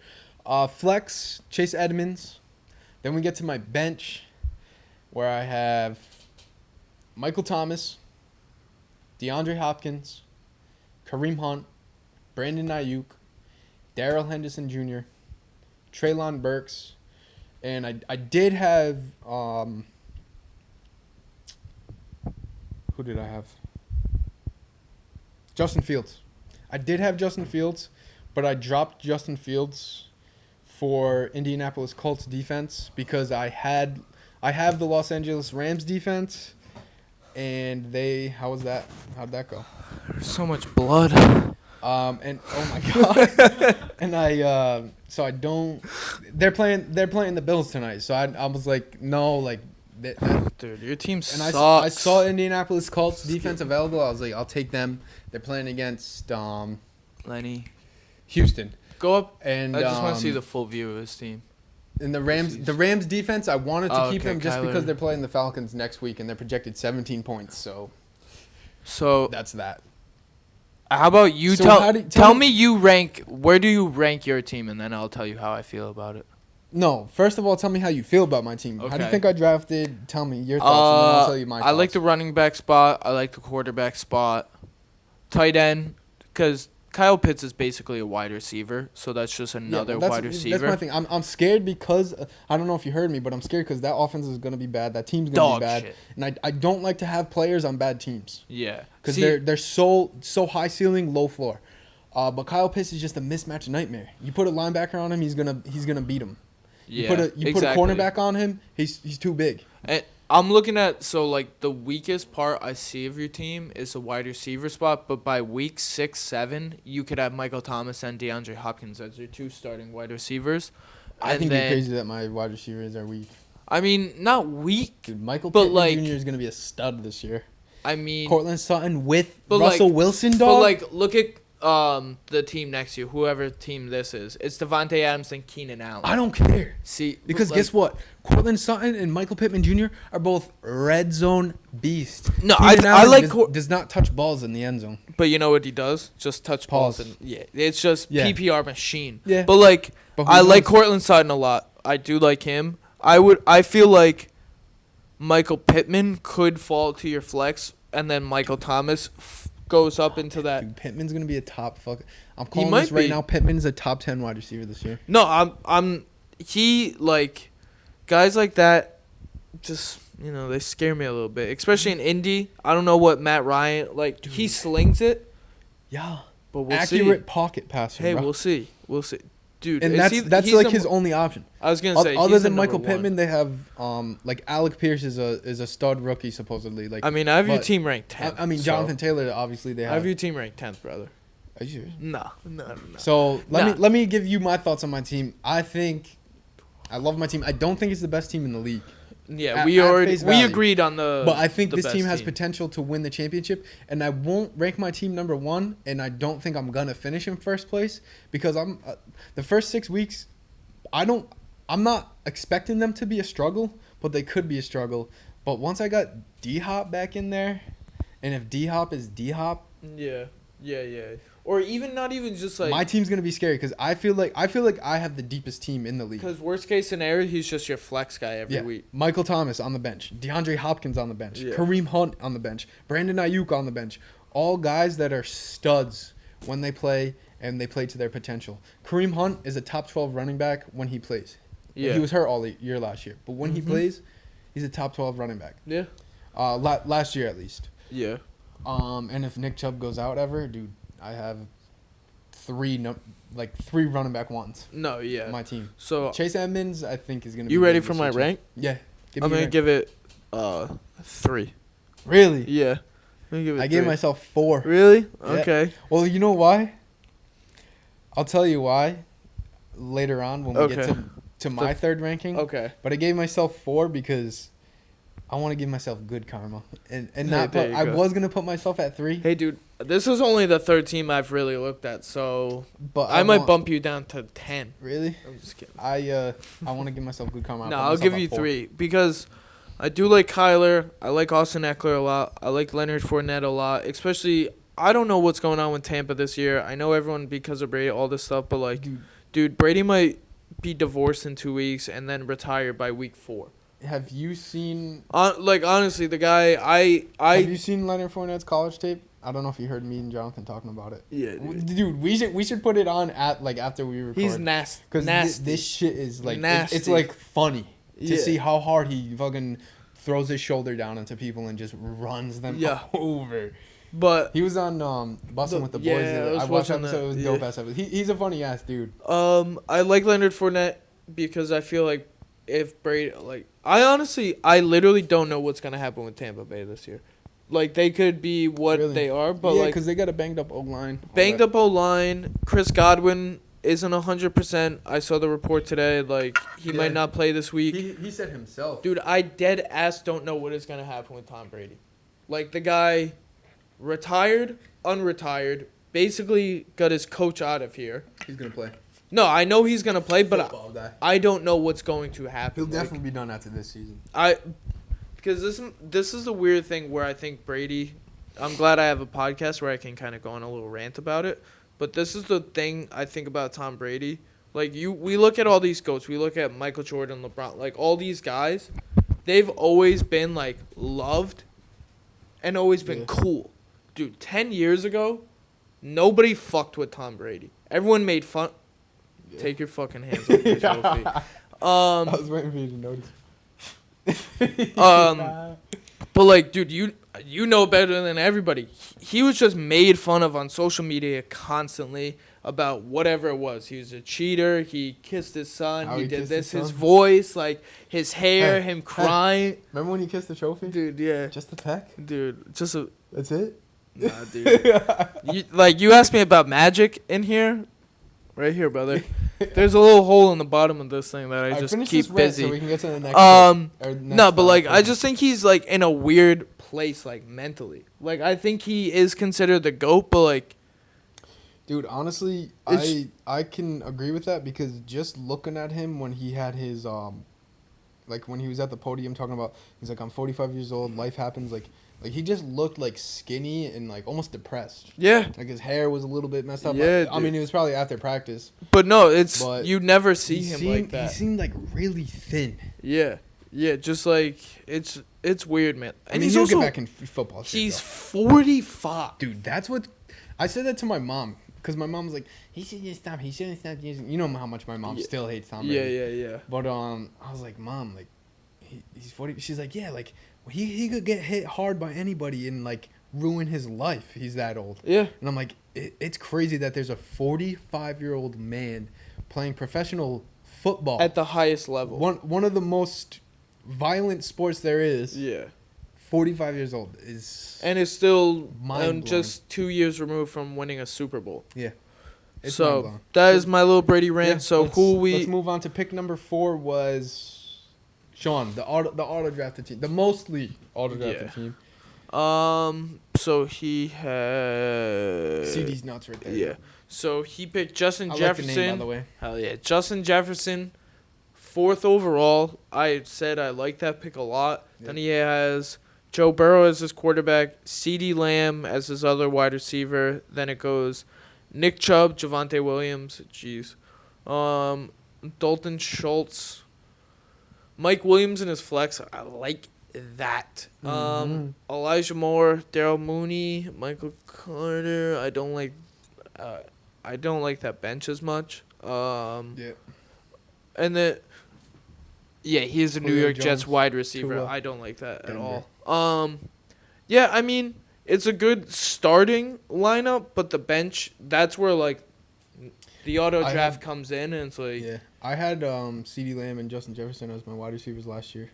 Flex, Chase Edmonds. Then we get to my bench where I have Michael Thomas, DeAndre Hopkins, Kareem Hunt, Brandon Ayuk, Darrell Henderson Jr., Treylon Burks, and I did have who did I have? Justin Fields. I did have Justin Fields, but I dropped Justin Fields for Indianapolis Colts defense because I have the Los Angeles Rams defense, and how'd that go? There's so much blood. And oh my god, and so I don't. They're playing the Bills tonight, so I was like, no, like. Dude, your team sucks. And I saw Indianapolis Colts defense available. I was like, I'll take them. They're playing against Lenny. Houston. Go up, and I just want to see the full view of his team. And the Rams defense, I wanted to keep them just because they're playing the Falcons next week and they're projected 17 points. So that's that. How about you tell me you rank, where do you rank your team, and then I'll tell you how I feel about it. No, first of all, tell me how you feel about my team. Okay. How do you think I drafted? Tell me your thoughts, and then I'll tell you my thoughts. I like the running back spot. I like the quarterback spot. Tight end, because Kyle Pitts is basically a wide receiver, so that's just another wide receiver. That's my thing. I'm scared because, I don't know if you heard me, but I'm scared because that offense is going to be bad. That team's going to be bad. Shit. And I don't like to have players on bad teams. Yeah. Because they're so high ceiling, low floor. But Kyle Pitts is just a mismatch nightmare. You put a linebacker on him, he's gonna beat him. You put a cornerback on him, he's too big. And I'm looking at the weakest part I see of your team is a wide receiver spot, but by week 6, 7, you could have Michael Thomas and DeAndre Hopkins as your 2 starting wide receivers. I think you're crazy that my wide receivers are weak. I mean, not weak. Dude, Michael Pittman Jr. is gonna be a stud this year. I mean, Courtland Sutton with Russell Wilson, dog. But look at the team next to you, whoever team this is. It's Devontae Adams and Keenan Allen. I don't care. See, because guess what? Courtland Sutton and Michael Pittman Jr. are both red zone beasts. No, I like does not touch balls in the end zone. But you know what he does? Just touch balls and it's just PPR machine. Yeah. But I like Courtland Sutton a lot. I do like him. I feel like Michael Pittman could fall to your flex, and then Michael Thomas goes up into that. Dude, Pittman's gonna be a top fuck. I'm calling this right now. Pittman's a top 10 wide receiver this year. No, guys like that, just they scare me a little bit, especially in Indy. I don't know what Matt Ryan Dude. He slings it. Yeah, but we'll accurate pocket passer. Hey, bro. we'll see. Dude, and that's like his only option. I was gonna say other than Michael Pittman, they have like Alec Pierce is a stud rookie supposedly. Like I mean, I have your team ranked 10th. I mean, Jonathan Taylor obviously they have. I have your team ranked 10th, brother. Are you serious? No. So let me give you my thoughts on my team. I love my team. I don't think it's the best team in the league. Yeah, we agreed on the. But I think this team has potential to win the championship, and I won't rank my team number 1, and I don't think I'm gonna finish in first place because I'm the first 6 weeks. I'm not expecting them to be a struggle, but they could be a struggle. But once I got D-Hop back in there, and if D-Hop is D-Hop, yeah. Or even not even just like my team's gonna be scary because I feel like I have the deepest team in the league. Because worst case scenario, he's just your flex guy every week. Michael Thomas on the bench, DeAndre Hopkins on the bench, Kareem Hunt on the bench, Brandon Ayuk on the bench. All guys that are studs when they play and they play to their potential. Kareem Hunt is a top 12 running back when he plays. Yeah, he was hurt all year last year, but when he plays, he's a top 12 running back. Yeah. Last year at least. Yeah. And if Nick Chubb goes out ever, dude, I have three running back ones. No, yeah. On my team. So Chase Edmonds, I think, is gonna be. You ready for my rank? Yeah. I'm gonna give it 3. Really? Yeah. I gave myself 4. Really? Yeah. Okay. Well, you know why? I'll tell you why later on when we get to my third ranking. Okay. But I gave myself 4 because I want to give myself good karma, and not. I was gonna put myself at 3. Hey, dude, this is only the third team I've really looked at, so I might bump you down to 10. Really? I'm just kidding. I want to give myself good karma. No, I'll give you 3 because I do like Kyler. I like Austin Eckler a lot. I like Leonard Fournette a lot. Especially, I don't know what's going on with Tampa this year. I know everyone because of Brady, all this stuff, but like, dude, Brady might be divorced in 2 weeks and then retire by week 4. Have you seen? Honestly, the guy Have you seen Leonard Fournette's college tape? I don't know if you heard me and Jonathan talking about it. Yeah, dude, we should put it on at after we record. He's nasty. Because this shit is like it's like funny to see how hard he fucking throws his shoulder down into people and just runs them over. But he was on Bustin' with the Boys. Yeah, I watched that episode. It was dope ass episode. He's a funny ass dude. I like Leonard Fournette because I feel like if Brady I literally don't know what's gonna happen with Tampa Bay this year. Like they could be what they are, but because they got a banged up O-line. Banged up O-line. Chris Godwin isn't 100%. I saw the report today. Like he might not play this week. He said himself. Dude, I dead ass don't know what is gonna happen with Tom Brady. Like the guy, retired, unretired, basically got his coach out of here. He's gonna play. No, I know he's gonna play, but I don't know what's going to happen. He'll definitely be done after this season. Because this is a weird thing where I think Brady. I'm glad I have a podcast where I can kind of go on a little rant about it. But this is the thing I think about Tom Brady. Like we look at all these GOATs. We look at Michael Jordan, LeBron, like all these guys. They've always been like loved, and always been cool. Dude, 10 years ago, nobody fucked with Tom Brady. Everyone made fun. Take your fucking hands off your trophy. I was waiting for you to notice. But like, dude, you know better than everybody. He was just made fun of on social media constantly about whatever it was. He was a cheater. He kissed his son. He did this. His voice, like his hair, him crying. Remember when you kissed the trophy? Dude, yeah. Just the peck? Dude, just a. That's it? Nah, dude. You asked me about magic in here. Right here, brother. There's a little hole in the bottom of this thing that I just keep busy. So we can get to the next no, but like I just think he's like in a weird place, like mentally. Like I think he is considered the GOAT, but like, dude, honestly, I can agree with that because just looking at him when he had his like when he was at the podium talking about he's like I'm 45 years old, life happens, like he just looked like skinny and like almost depressed. Yeah. Like his hair was a little bit messed up. Yeah. I mean, it was probably after practice. But no, you never see him like that. He seemed like really thin. Yeah. Yeah, just like it's weird, man. And he'll get back in football. He's 45. Dude, that's what I said that to my mom because my mom was like, he should just stop. He shouldn't stop using. You know how much my mom still hates Tom Brady. Yeah. But I was like, Mom, like he's 40. She's like, yeah, like. He could get hit hard by anybody and, like, ruin his life. He's that old. Yeah. And I'm like, it's crazy that there's a 45-year-old man playing professional football at the highest level. One of the most violent sports there is. Yeah. 45 years old is still just 2 years removed from winning a Super Bowl. Yeah. So that is my little Brady rant. Yeah, so let's move on to pick number 4 was Sean, the auto drafted team, the mostly auto drafted team. So he had CD's nuts right there. Yeah. So he picked Justin Jefferson. Like the name, by the way. Hell yeah, Justin Jefferson, 4th overall. I said I like that pick a lot. Yep. Then he has Joe Burrow as his quarterback, CeeDee Lamb as his other wide receiver. Then it goes Nick Chubb, Javonte Williams, Dalton Schultz, Mike Williams in his flex. I like that. Elijah Moore, Darryl Mooney, Michael Carter. I don't like that bench as much. Yeah. And then, he's a New York Jones, Jets wide receiver. I don't like that at all. I mean, it's a good starting lineup, but the bench, that's where, like, the auto draft comes in, and it's like... Yeah. I had CeeDee Lamb and Justin Jefferson as my wide receivers last year.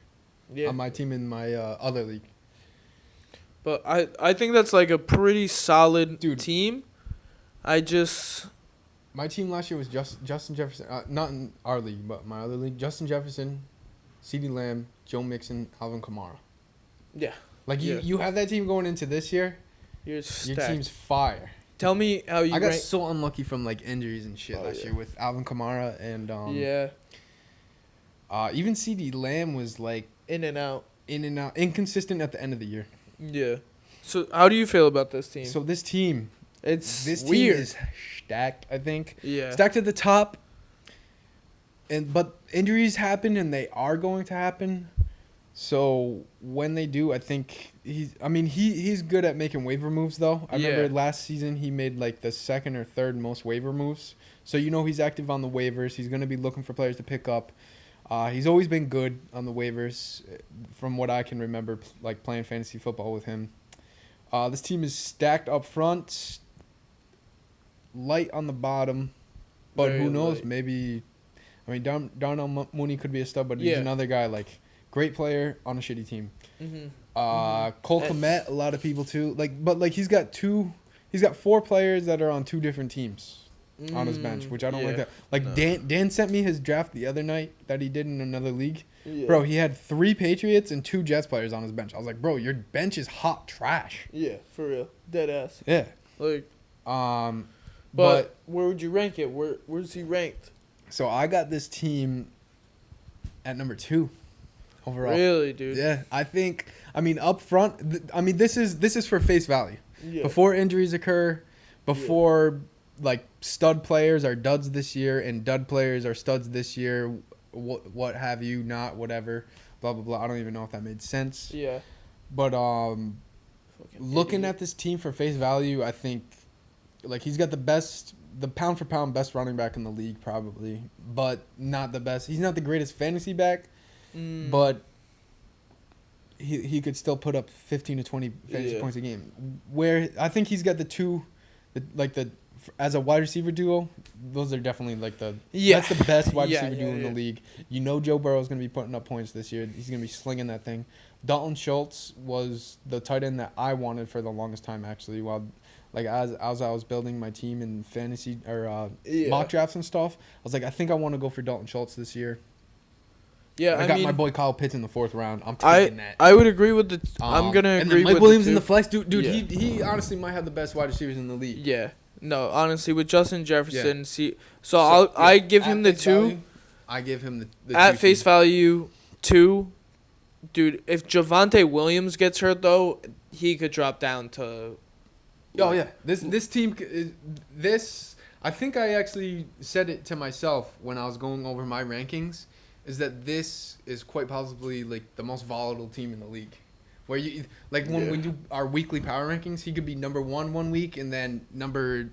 Yeah. On my team in my other league. But I think that's, like, a pretty solid team. My team last year was Justin Jefferson. Not in our league, but my other league. Justin Jefferson, CeeDee Lamb, Joe Mixon, Alvin Kamara. Yeah. Like, you have that team going into this year. Your team's fire. Tell me how you I got so unlucky from, like, injuries and shit last year with Alvin Kamara and... even CeeDee Lamb was, like... In and out. Inconsistent at the end of the year. Yeah. So, how do you feel about this team? So, this team... This weird. Team is stacked, I think. Yeah. Stacked at the top. But injuries happen, and they are going to happen. So when they do, I think he's good at making waiver moves, though. I remember last season he made like the 2nd or 3rd most waiver moves. So he's active on the waivers. He's going to be looking for players to pick up. He's always been good on the waivers, from what I can remember, like playing fantasy football with him. This team is stacked up front, light on the bottom, but who knows? Light. Maybe, Darnell Mooney could be a stud, but he's another guy like. Great player on a shitty team. Cole Kmet, a lot of people too. He's got 4 players that are on 2 different teams on his bench, which I don't like that. Dan sent me his draft the other night that he did in another league. Yeah. Bro, he had 3 Patriots and 2 Jets players on his bench. I was like, bro, your bench is hot trash. Yeah, for real. Dead ass. Yeah. Like, but where would you rank it? Where's he ranked? So I got this team at number 2. Overall. Really, dude? Yeah, I think. Up front. This is for face value. Yeah. Before injuries occur, before like stud players are duds this year and dud players are studs this year. What have you? Not whatever. Blah blah blah. I don't even know if that made sense. Yeah. But looking at this team for face value, I think like he's got the pound for pound best running back in the league probably, but not the best. He's not the greatest fantasy back. But he could still put up 15 to 20 fantasy points a game. Where I think he's got as a wide receiver duo, those are definitely like that's the best wide receiver duo in the league. Joe Burrow is going to be putting up points this year. He's going to be slinging that thing. Dalton Schultz was the tight end that I wanted for the longest time actually. While as I was building my team in fantasy or mock drafts and stuff, I was like, I think I want to go for Dalton Schultz this year. Yeah, I got my boy Kyle Pitts in the 4th round. I'm taking that. I would agree with the. I'm gonna agree with Mike Williams in the flex, dude. He honestly might have the best wide receivers in the league. Yeah, no, honestly, with Justin Jefferson, I give him the 2. I give him the at face value 2. Dude, if Javonte Williams gets hurt though, he could drop down to. Oh yeah, this team I think I actually said it to myself when I was going over my rankings. Is that this is quite possibly like the most volatile team in the league, where you when we do our weekly power rankings, he could be number 1 one week and then number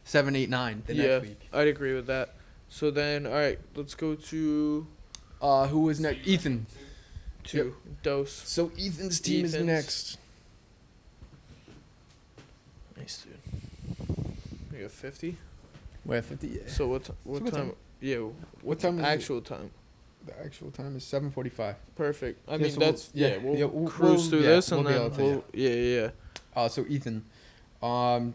7, 8, 9 the next week. I'd agree with that. So then, all right, let's go to who is next? Ethan. 2. Yep. Dose. So Ethan's team is next. Nice, dude. You got 50. Wait, 50. Yeah. So what time? Yeah. What time is actual time? The actual time is 7:45. Perfect. I Yeah, mean, so that's we'll cruise through this and we'll then yeah. So Ethan, I'll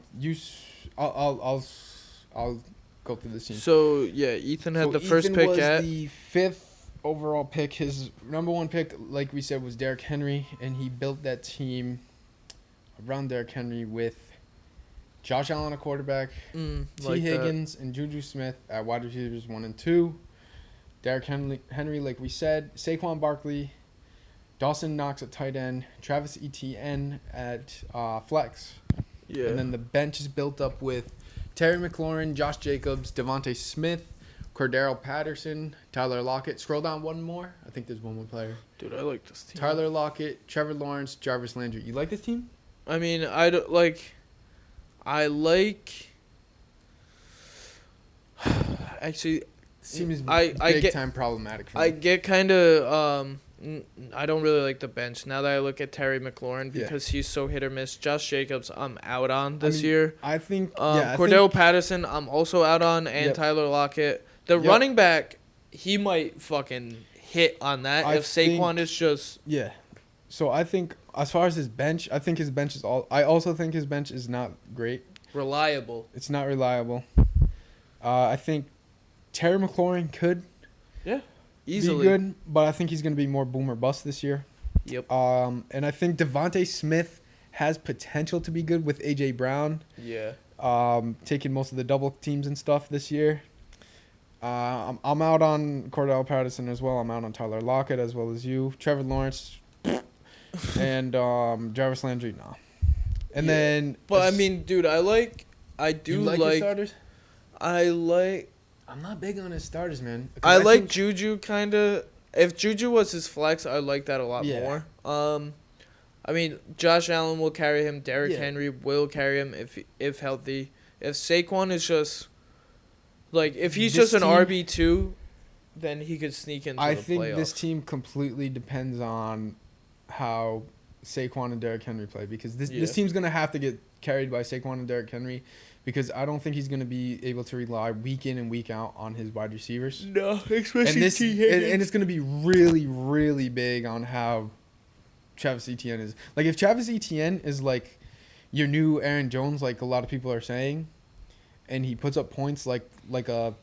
go through this team. So yeah, Ethan had the first pick was at the 5th overall pick. His number 1 pick, like we said, was Derrick Henry, and he built that team around Derrick Henry with Josh Allen at quarterback, T. Higgins and Juju Smith at wide receivers 1 and 2. Derrick Henry, like we said, Saquon Barkley, Dawson Knox at tight end, Travis Etienne at flex. Yeah. And then the bench is built up with Terry McLaurin, Josh Jacobs, Devontae Smith, Cordero Patterson, Tyler Lockett. Scroll down one more. I think there's one more player. Dude, I like this team. Tyler Lockett, Trevor Lawrence, Jarvis Landry. You like this team? I mean, I like. Actually, seems time problematic for me. I get kind of I don't really like the bench now that I look at Terry McLaurin because he's so hit or miss. Josh Jacobs, I'm out on this year. I think Cordell Patterson, I'm also out on, and Tyler Lockett. The running back, he might fucking hit on that if Saquon is just So I think as far as his bench, I think his bench is all. I also think his bench is not great. Reliable. It's not reliable. I think Terry McLaurin could easily be good, but I think he's going to be more boom or bust this year. Yep. And I think Devontae Smith has potential to be good with A.J. Brown. Yeah. Taking most of the double teams and stuff this year. I'm out on Cordell Patterson as well. I'm out on Tyler Lockett as well as you. Trevor Lawrence and Jarvis Landry, no. And then... But, I mean, dude, I do like his starters? I'm not big on his starters, man. I like Juju, kind of. If Juju was his flex, I like that a lot more. I mean, Josh Allen will carry him. Derrick Henry will carry him if healthy. If Saquon is just... Like, if he's just an RB2, then he could sneak into the playoffs. I think this team completely depends on how Saquon and Derrick Henry play. Because this team's going to have to get carried by Saquon and Derrick Henry. Because I don't think he's going to be able to rely week in and week out on his wide receivers. No, especially T. Higgins. And it's going to be really, really big on how Travis Etienne is. Like, if Travis Etienne is, like, your new Aaron Jones, like a lot of people are saying, and he puts up points like a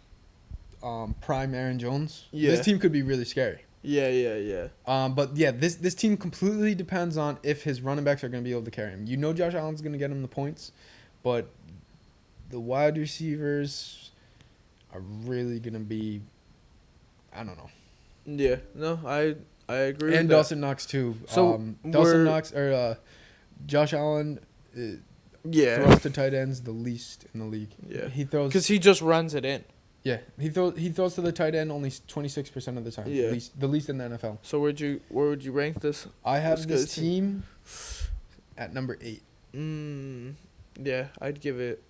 prime Aaron Jones, this team could be really scary. Yeah. But, this team completely depends on if his running backs are going to be able to carry him. You know Josh Allen's going to get him the points, but... the wide receivers are really going to be, I don't know. Yeah, no, I agree with and that. Dawson Knox, too. So Dawson Knox, or Josh Allen throws to tight ends the least in the league. Yeah. He throws... because he just runs it in. Yeah, he throws to the tight end only 26% of the time. Yeah. The least in the NFL. So where would you rank this? I have this team at number 8. Yeah, I'd give it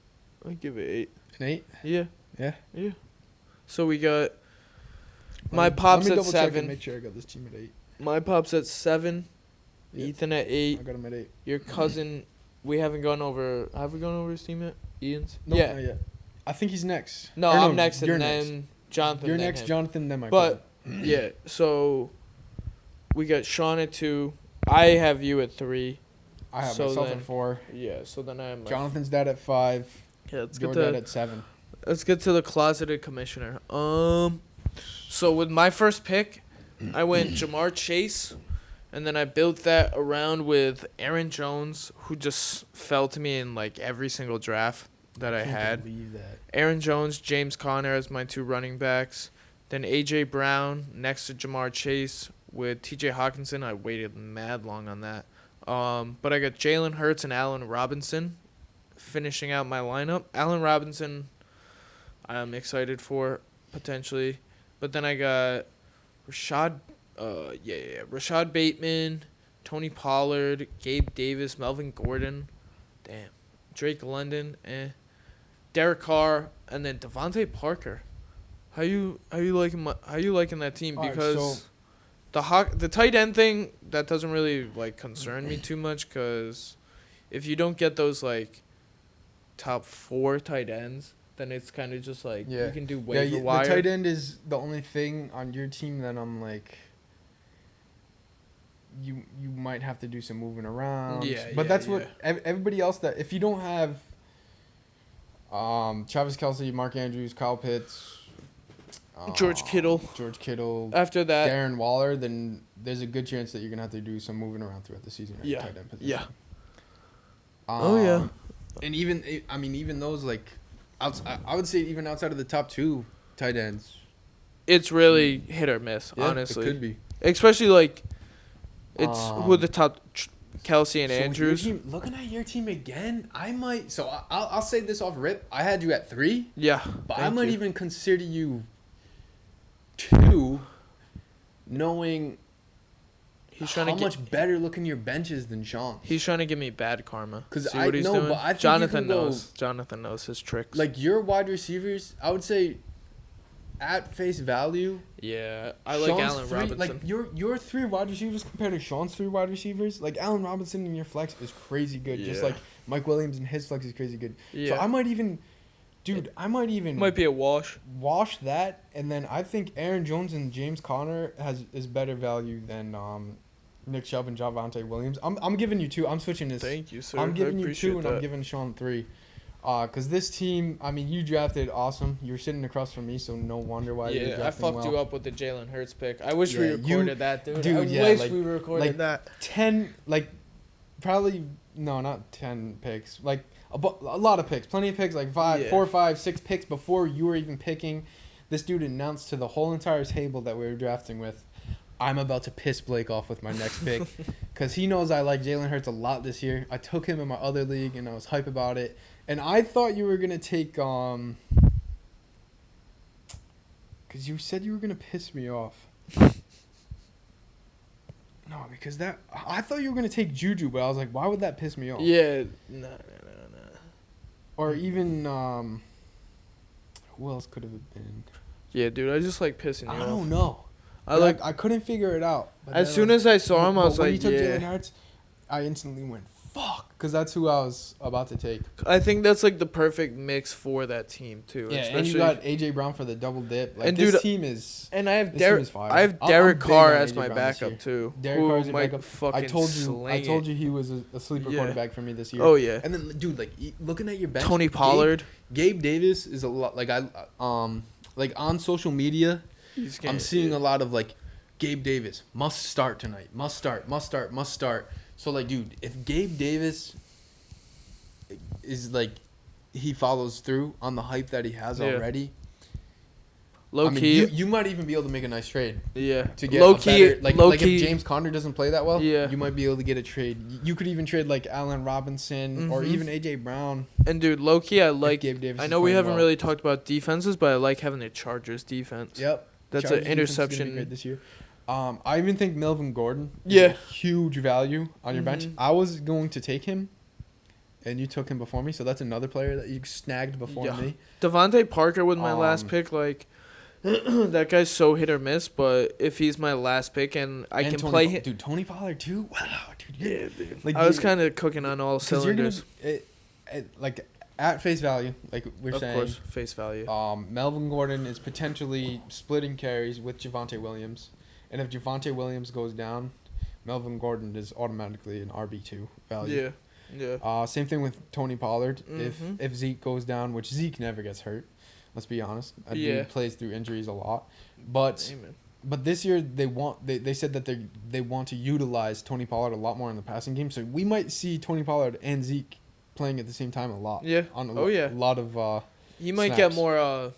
8. An 8? Yeah. Yeah? Yeah. So we got... My pop's at 7. Let me double check and make sure I got this team at 8. My pop's at 7. Yep. Ethan at 8. I got him at 8. Your cousin... we haven't gone over... have we gone over his team yet? Ian's? No, not yet. I think he's next. No, I'm next and then next. Jonathan. You're next, him. Jonathan, then my cousin. Yeah, so... we got Sean at 2. I have you at 3. I have myself at 4. Yeah, so then I have Jonathan's dad at 5. Yeah, let's get to at 7. Let's get to the closeted commissioner. So with my first pick, I went Jamar Chase, and then I built that around with Aaron Jones, who just fell to me in like every single draft that I had. Believe that. Aaron Jones, James Conner as my 2 running backs, then A.J. Brown next to Jamar Chase with T.J. Hawkinson. I waited mad long on that. But I got Jalen Hurts and Allen Robinson finishing out my lineup. Allen Robinson, I'm excited for, potentially. But then I got Rashad Bateman, Tony Pollard, Gabe Davis, Melvin Gordon, Drake London, Derek Carr, and then Devontae Parker. How you liking that team? Because the tight end thing, that doesn't really like concern me too much, because if you don't get those like top 4 tight ends, then it's kind of just like you can do waiver wire. The tight end is the only thing on your team that I'm like, you might have to do some moving around. But that's what everybody else that if you don't have Travis Kelce, Mark Andrews, Kyle Pitts, George Kittle. After that, Darren Waller, then there's a good chance that you're gonna have to do some moving around throughout the season. At tight end position. And even those like, I would say even outside of the top 2 tight ends, it's really hit or miss. Honestly, it could be. Especially like, it's who the top Kelce and Andrews. Looking at your team again, I might. So I'll say this off rip. I had you at 3. Yeah, but I might even consider you 2, knowing he's trying how much better looking your bench is than Sean. He's trying to give me bad karma. Because I know, but I think Jonathan knows. Jonathan knows his tricks. Like your wide receivers, I would say, at face value. Yeah, I like Allen Robinson. Like your 3 wide receivers compared to Sean's 3 wide receivers. Like Allen Robinson in your flex is crazy good. Yeah. Just like Mike Williams in his flex is crazy good. Yeah. So I might even. Dude, might be a wash. Wash that, and then I think Aaron Jones and James Conner is better value than Nick Chubb and Javonte Williams. I'm giving you 2. I'm switching this. Thank you, sir. I'm giving you 2, and I'm giving Sean 3. Because this team, I mean, you drafted awesome. You were sitting across from me, so no wonder why you were drafting I fucked you up with the Jalen Hurts pick. I wish we recorded that, dude. I wish we recorded that. 10, probably, no, not 10 picks. A lot of picks. Plenty of picks, 4, 5, 6 picks before you were even picking. This dude announced to the whole entire table that we were drafting with, I'm about to piss Blake off with my next pick. Because he knows I like Jalen Hurts a lot this year. I took him in my other league, and I was hype about it. And I thought you were going to take, because you said you were going to piss me off. No, because I thought you were going to take Juju, but I was like, why would that piss me off? Yeah, no. Or even, who else could have been? Yeah, dude, I just like pissing you off. I don't know. I couldn't figure it out. As soon as I saw him, I was like, when you took Jalen Hurts, I instantly went, fuck, because that's who I was about to take. I think that's the perfect mix for that team too. Yeah, and you got AJ Brown for the double dip. And this team is. And I have Derek Carr as my backup too. Derek Carr is my backup. I told you he was a sleeper quarterback for me this year. Oh yeah. And then, dude, looking at your bench, Tony Pollard, Gabe Davis is a lot. On social media, I'm seeing a lot of Gabe Davis must start tonight. Must start. So, dude, if Gabe Davis is, he follows through on the hype that he has already, low key, you might even be able to make a nice trade. Yeah. To get low key, if James Conner doesn't play that well, you might be able to get a trade. You could even trade, Allen Robinson or even A.J. Brown. And, dude, low key, I like Gabe Davis. I know we haven't really talked about defenses, but I like having the Chargers defense. Yep. That's an interception. Great this year. I even think Melvin Gordon is huge value on your bench. I was going to take him, and you took him before me, so that's another player that you snagged before me. Devontae Parker was my last pick. That guy's so hit or miss, but if he's my last pick and I can play him. Dude, Tony Pollard too? Wow, dude. Yeah, dude. I was kind of cooking on all cylinders. At face value, we're saying. Of course, face value. Melvin Gordon is potentially splitting carries with Javonte Williams. And if Javonte Williams goes down, Melvin Gordon is automatically an RB2 value. Yeah. Same thing with Tony Pollard. If Zeke goes down, which Zeke never gets hurt, let's be honest. He plays through injuries a lot. But this year they said that they want to utilize Tony Pollard a lot more in the passing game. So we might see Tony Pollard and Zeke playing at the same time a lot. Yeah. On a lot of he might snaps. get more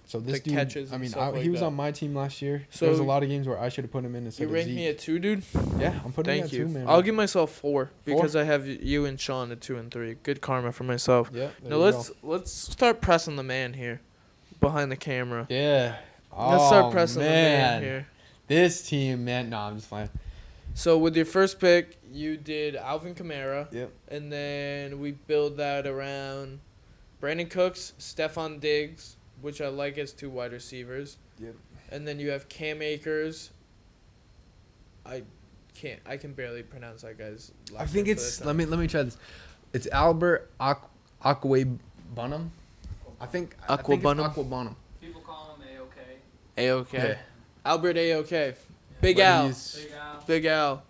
so this dude, catches. He was on my team last year. So there was a lot of games where I should have put him in instead of Zeke. You ranked me at 2, dude? Yeah, I'm putting him at 2, man. I'll give myself 4 because I have you and Sean at 2 and 3. Good karma for myself. Yeah. Now let's start pressing the man here, behind the camera. Yeah. Let's start pressing the man here. This team, man. No, I'm just playing. So with your first pick, you did Alvin Kamara. Yep. And then we build that around Brandon Cooks, Stephon Diggs, which I like as 2 wide receivers. Yep. And then you have Cam Akers. I can barely pronounce that guy's last name. I think it's let me try this. It's Albert Bunham. I think it's Aquabonum. People call him A-OK. A-OK. Yeah. Albert A-OK. Yeah. Big Al. Big Al.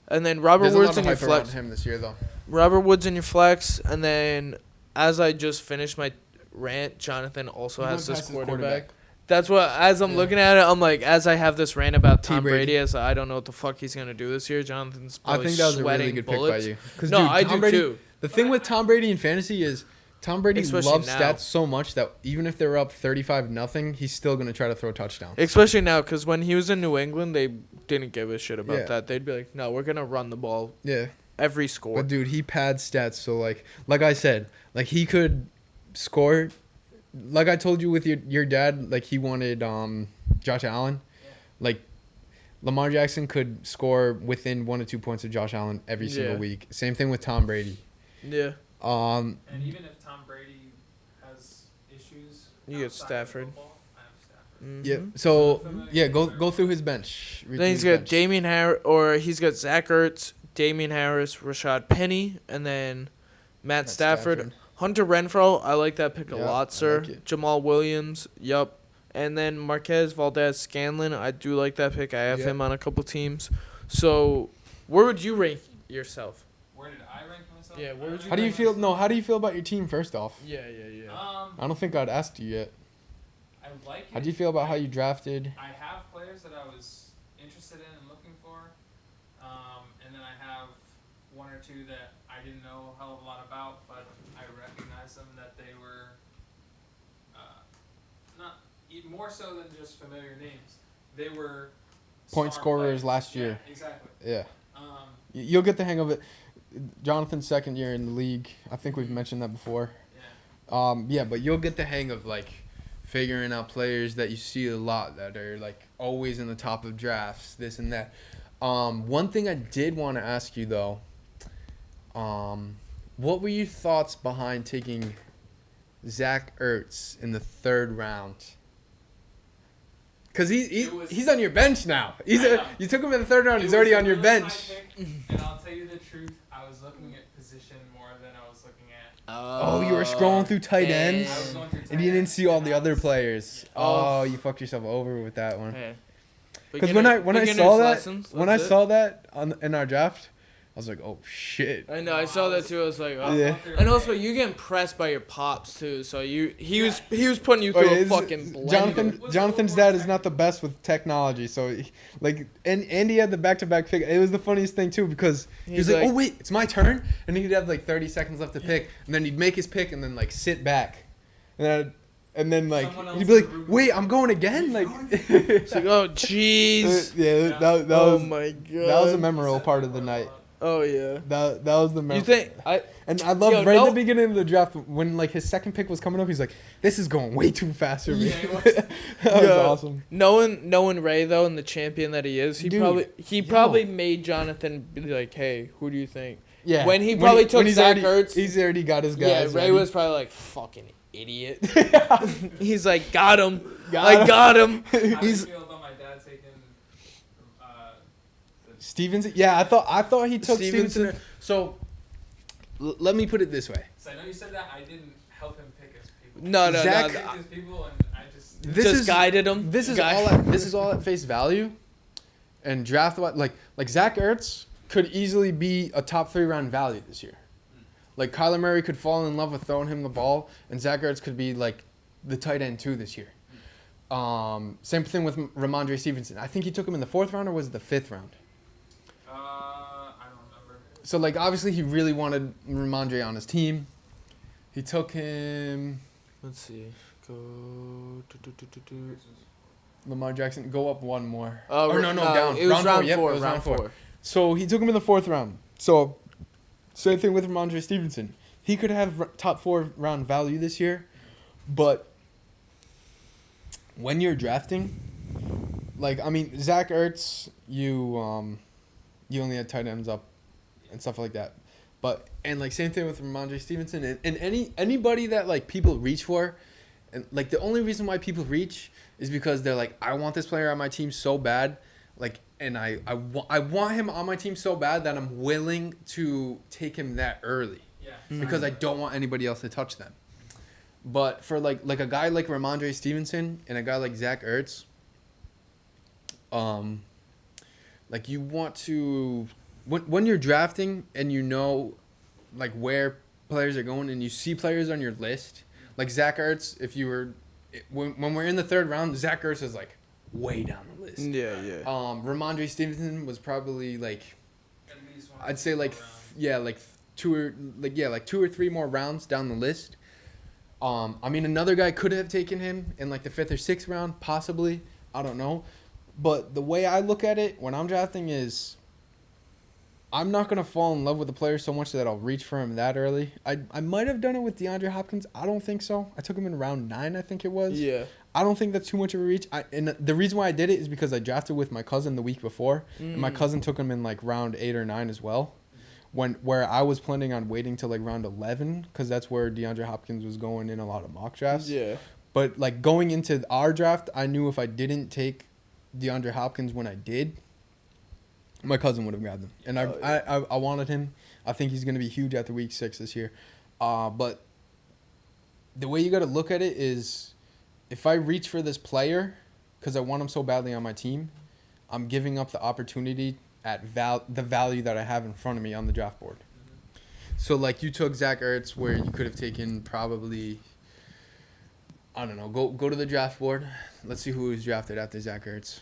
And then Robert Woods in your flex. Him this year, though. Robert Woods in your flex. And then, as I just finished my rant, Jonathan also has this quarterback. That's what, as I'm looking at it, I'm like, as I have this rant about Tom Brady, as I don't know what the fuck he's going to do this year, Jonathan's probably I think that was a really good bullets. Pick by you. No, dude, I do Brady, too. The thing with Tom Brady in fantasy is Tom Brady loves stats so much that even if they're up 35-0, he's still going to try to throw touchdowns. Especially now, because when he was in New England, they didn't give a shit about that. They'd be like, no, we're going to run the ball every score. But, dude, he pads stats. So, like I said, like he could score. Like I told you with your dad, like he wanted Josh Allen. Yeah. Like Lamar Jackson could score within 1 or 2 points of Josh Allen every single week. Same thing with Tom Brady. Yeah. And even if Tom Brady has issues, you get Stafford. I have Stafford. Yeah. So go through his bench. Then he's got Damian Harris, or he's got Zach Ertz, Damian Harris, Rashad Penny, and then Matt Stafford. Hunter Renfrow, I like that pick a lot, sir. Like Jamal Williams, yup. And then Marquez Valdez-Scanlon, I do like that pick. I have him on a couple teams. So, where would you rank yourself? Where did I rank myself? Yeah, where would you How do you feel? No, how do you feel about your team first off? Yeah. I don't think I'd asked you yet. I like it. How do you feel about how you drafted? I have players that I was interested in and looking for. And then I have 1 or 2 that I didn't know a hell of a lot about, but I recognized them that they were not more so than just familiar names. They were point scorers last year. Exactly. Yeah. You'll get the hang of it. Jonathan's second year in the league. I think we've mentioned that before. Yeah. But you'll get the hang of like figuring out players that you see a lot that are like always in the top of drafts, this and that. One thing I did want to ask you though. What were your thoughts behind taking Zach Ertz in the 3rd round? Because he's on your bench now. You took him in the 3rd round. He's already on your bench. And I'll tell you the truth. I was looking at position more than I was looking at. Oh, you were scrolling through tight ends? I was going through tight and you didn't see all the other players. Oh, you fucked yourself over with that one. Because when I saw that in our draft, I was like, oh, shit. I know. I saw that, too. I was like, oh. Yeah. And also, you get impressed by your pops, too. So he was putting you through a fucking blender. Jonathan's dad is not the best with technology. So, and he had the back-to-back pick. It was the funniest thing, too, because he was like, oh, wait, it's my turn. And he'd have, 30 seconds left to pick. And then he'd make his pick and then, sit back. And then, he'd be like, wait, I'm going again? It's like, oh, jeez. Yeah, that was, oh, my God. That was a memorable part of the night. Oh yeah, that was the. You think I loved at the beginning of the draft when his second pick was coming up. He's like, "This is going way too fast for me." That was awesome. Knowing Ray though, and the champion that he is, he probably made Jonathan be like, "Hey, who do you think?" Yeah. When he took Zach Ertz, he's already got his guys. Yeah, Ray was probably like, "Fucking idiot." He's like, "Got him. Got him." How do you feel about my dad taking? Stevenson? Yeah, I thought he took Stevenson. So, let me put it this way. So I know you said that I didn't help him pick his people. No. Zach picked his people, and I just guided him. This is all at face value, and draft like Zach Ertz could easily be a top 3 round value this year. Like Kyler Murray could fall in love with throwing him the ball, and Zach Ertz could be like the tight end 2 this year. Same thing with Ramondre Stevenson. I think he took him in the 4th round, or was it the 5th round? I don't remember. So, obviously he really wanted Ramondre on his team. He took him... Let's see. Go... Lamar Jackson, go up one more. Down. It was round 4. It was round 4. So, he took him in the 4th round. So, same thing with Ramondre Stevenson. He could have top 4 round value this year, but when you're drafting, Zach Ertz, you only had tight ends up and stuff like that. But same thing with Ramondre Stevenson and anybody that people reach for, and the only reason why people reach is because they're like, I want this player on my team so bad, and I want him on my team so bad that I'm willing to take him that early. Yeah. Because I don't want anybody else to touch them. But for like a guy like Ramondre Stevenson and a guy like Zach Ertz, like you want to when you're drafting and you know like where players are going and you see players on your list, like Zach Ertz, if you were when we're in the third round, Zach Ertz is like way down the list. Yeah. Ramondre Stevenson was probably like At least one I'd say like two or three more rounds down the list. I mean, another guy could have taken him in like the 5th or 6th round, possibly. I don't know. But the way I look at it when I'm drafting is I'm not going to fall in love with the player so much that I'll reach for him that early. I might have done it with DeAndre Hopkins. I don't think so. I took him in round 9, I think it was. Yeah. I don't think that's too much of a reach. And the reason why I did it is because I drafted with my cousin the week before. And my cousin took him in like round 8 or 9 as well. Where I was planning on waiting till like round 11 because that's where DeAndre Hopkins was going in a lot of mock drafts. Yeah. But like going into our draft, I knew if I didn't take DeAndre Hopkins when I did, my cousin would have grabbed him. And I wanted him. I think he's going to be huge after week 6 this year. But the way you got to look at it is if I reach for this player because I want him so badly on my team, I'm giving up the opportunity at the value that I have in front of me on the draft board. So, like, you took Zach Ertz where you could have taken probably, I don't know, go to the draft board. Let's see who was drafted after Zach Ertz.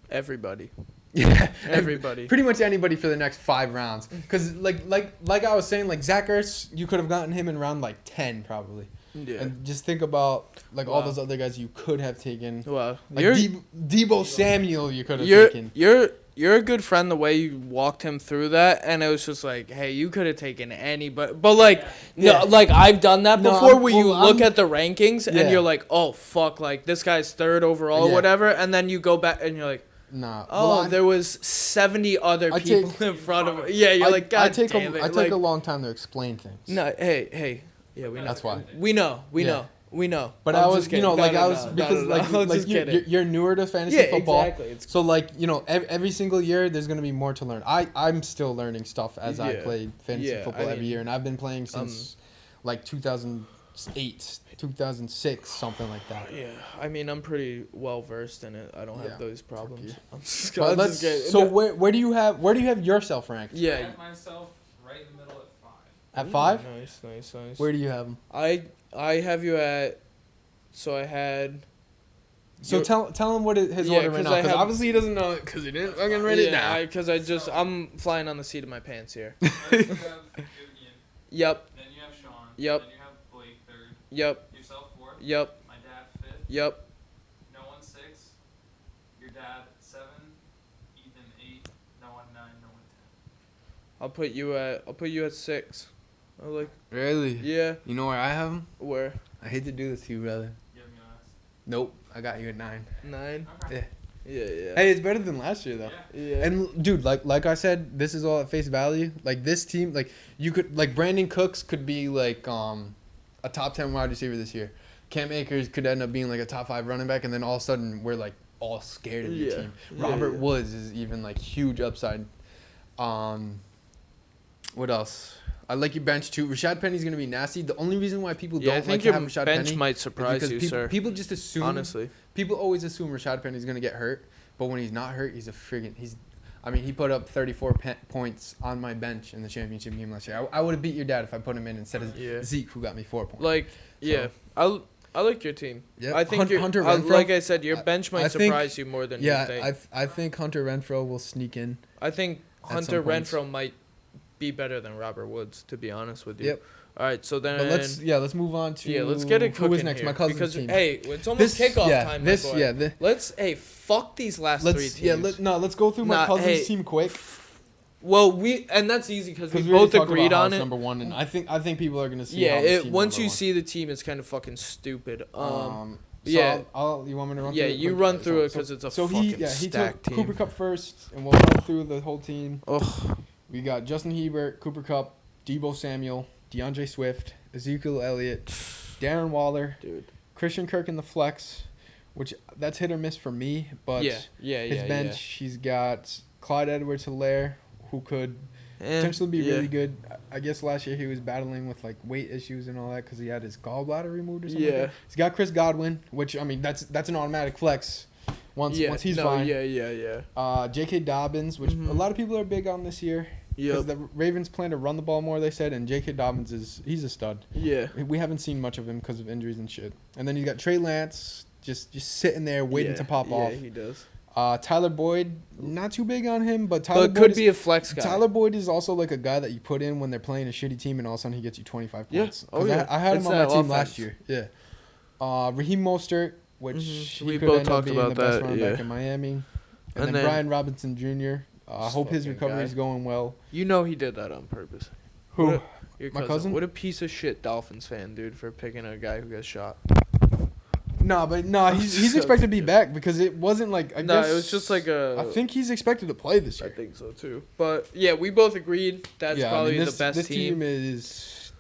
Everybody. Yeah. Everybody. Pretty much anybody for the next 5 rounds. Because, like I was saying, like, Zach Ertz, you could have gotten him in round, like, 10 probably. Yeah. And just think about, like, all those other guys you could have taken. Wow. Like, Deebo Samuel you could have taken. You're a good friend the way you walked him through that, and it was just like, hey, you could have taken anybody. But, like, no, like, I've done that before look at the rankings, and you're like, oh, fuck, like, this guy's 3rd overall or whatever, and then you go back, and you're like, nah. oh, there was 70 other people in front of him. Yeah, you're like, God damn it. I take a long time to explain things. No, hey. Yeah, we know. That's why. We know. But I was, you're newer to fantasy football. Exactly. So, like, you know, every single year there's going to be more to learn. I'm still learning stuff as I play fantasy football every year. And I've been playing since, like, 2008, 2006, something like that. Yeah. I mean, I'm pretty well-versed in it. I don't have those problems. So, where do you have yourself ranked? I have myself right in the middle at 5. At 5? Nice. Where do you have them? I have you at. So I had. So tell him what his order right now, because obviously he doesn't know it because he didn't fucking write it down. Because I'm flying on the seat of my pants here. You have Ian. Yep. Then you have Sean. Yep. Then you have Blake 3rd. Yep. Yourself 4th. Yep. My dad 5th. Yep. No one 6. Your dad 7. Ethan 8. No one 9. No one 10. I'll put you at 6. I like. Really? Yeah. You know where I have him? Where? I hate to do this to you, brother. You have me last. Nope. I got you at 9. 9. Okay. Yeah. Hey, it's better than last year though. Yeah. And dude, like I said, this is all at face value. Like this team, like you could, like Brandon Cooks could be like a top 10 wide receiver this year. Cam Akers could end up being like a top 5 running back, and then all of a sudden we're like all scared of your team. Robert Woods is even like huge upside. What else? I like your bench too. Rashad Penny's gonna be nasty. The only reason why people don't like to have Rashad Penny, bench might surprise you, sir. People just assume. Honestly, people always assume Rashad Penny's gonna get hurt, but when he's not hurt, he's a friggin' he put up 34 points on my bench in the championship game last year. I would have beat your dad if I put him in instead of Zeke, who got me 4 points. Like, I like your team. Yep. I think Hunter Renfrow, like I said, your bench might surprise you more than you think. I think Hunter Renfrow will sneak in. I think Hunter Renfrow might be better than Robert Woods, to be honest with you. Yep. All right, so then let's move on to let's get it cooking who is next. Here, my cousin's because team. Hey, it's almost kickoff time. Let's fuck these last 3 teams. Let's go through my cousin's team quick. Well, that's easy because we both agreed on it. Number 1, and I think people are gonna see. Yeah, once you see the team, it's kind of fucking stupid. You want me to run through it? Yeah, you run through it because it's a fucking stacked team. He took Cooper Kupp first, and we'll run through the whole team. Ugh. We got Justin Herbert, Cooper Kupp, Deebo Samuel, DeAndre Swift, Ezekiel Elliott, Darren Waller, Christian Kirk in the flex, which that's hit or miss for me, but his bench, he's got Clyde Edwards-Helaire, who could potentially be really good. I guess last year he was battling with like weight issues and all that because he had his gallbladder removed or something. Yeah. Like he's got Chris Godwin, which I mean that's an automatic flex. Once he's fine. Yeah. J.K. Dobbins, which a lot of people are big on this year. Because the Ravens plan to run the ball more, they said, and J.K. Dobbins he's a stud. Yeah. We haven't seen much of him because of injuries and shit. And then you got Trey Lance just sitting there waiting to pop off. Yeah, he does. Tyler Boyd, not too big on him, but Tyler Boyd could be a flex guy. Tyler Boyd is also like a guy that you put in when they're playing a shitty team, and all of a sudden he gets you 25 points. Yeah. I had him on my team last year. Yeah. Raheem Mostert, which he could end up being the best running back in Miami. And then Brian Robinson Jr. I hope his recovery is going well. You know he did that on purpose. Who? Your my cousin? What a piece of shit Dolphins fan, dude, for picking a guy who got shot. He's expected to be back because it wasn't like it was just like I think he's expected to play this year. I think so too. But yeah, we both agreed that's probably the best team. This team is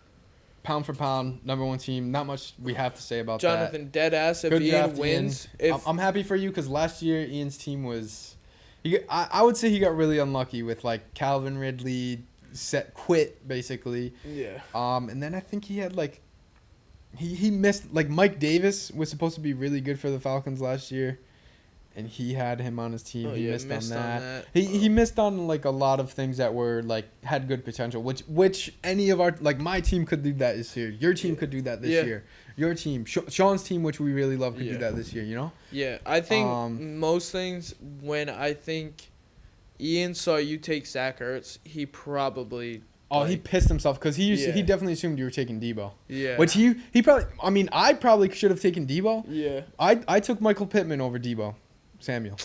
pound for pound #1 team. Not much we have to say about Jonathan, that. Deadass. If Ian wins, I'm happy for you because last year Ian's team was. I would say he got really unlucky with like Calvin Ridley quit basically. Yeah. And then I think he had like. He missed, like, Mike Davis was supposed to be really good for the Falcons last year, and he had him on his team. He missed on that. He missed on, like, a lot of things that were, like, had good potential, which any of our, like, my team could do that this year. Your team could do that this year. Your team, Sean's team, which we really love, could do that this year, you know? Yeah, I think most things, when I think Ian saw you take Zach Ertz, he probably... Oh, he pissed himself because he definitely assumed you were taking Debo. Yeah. Which he probably... I mean, I probably should have taken Debo. Yeah. I took Michael Pittman over Debo Samuel.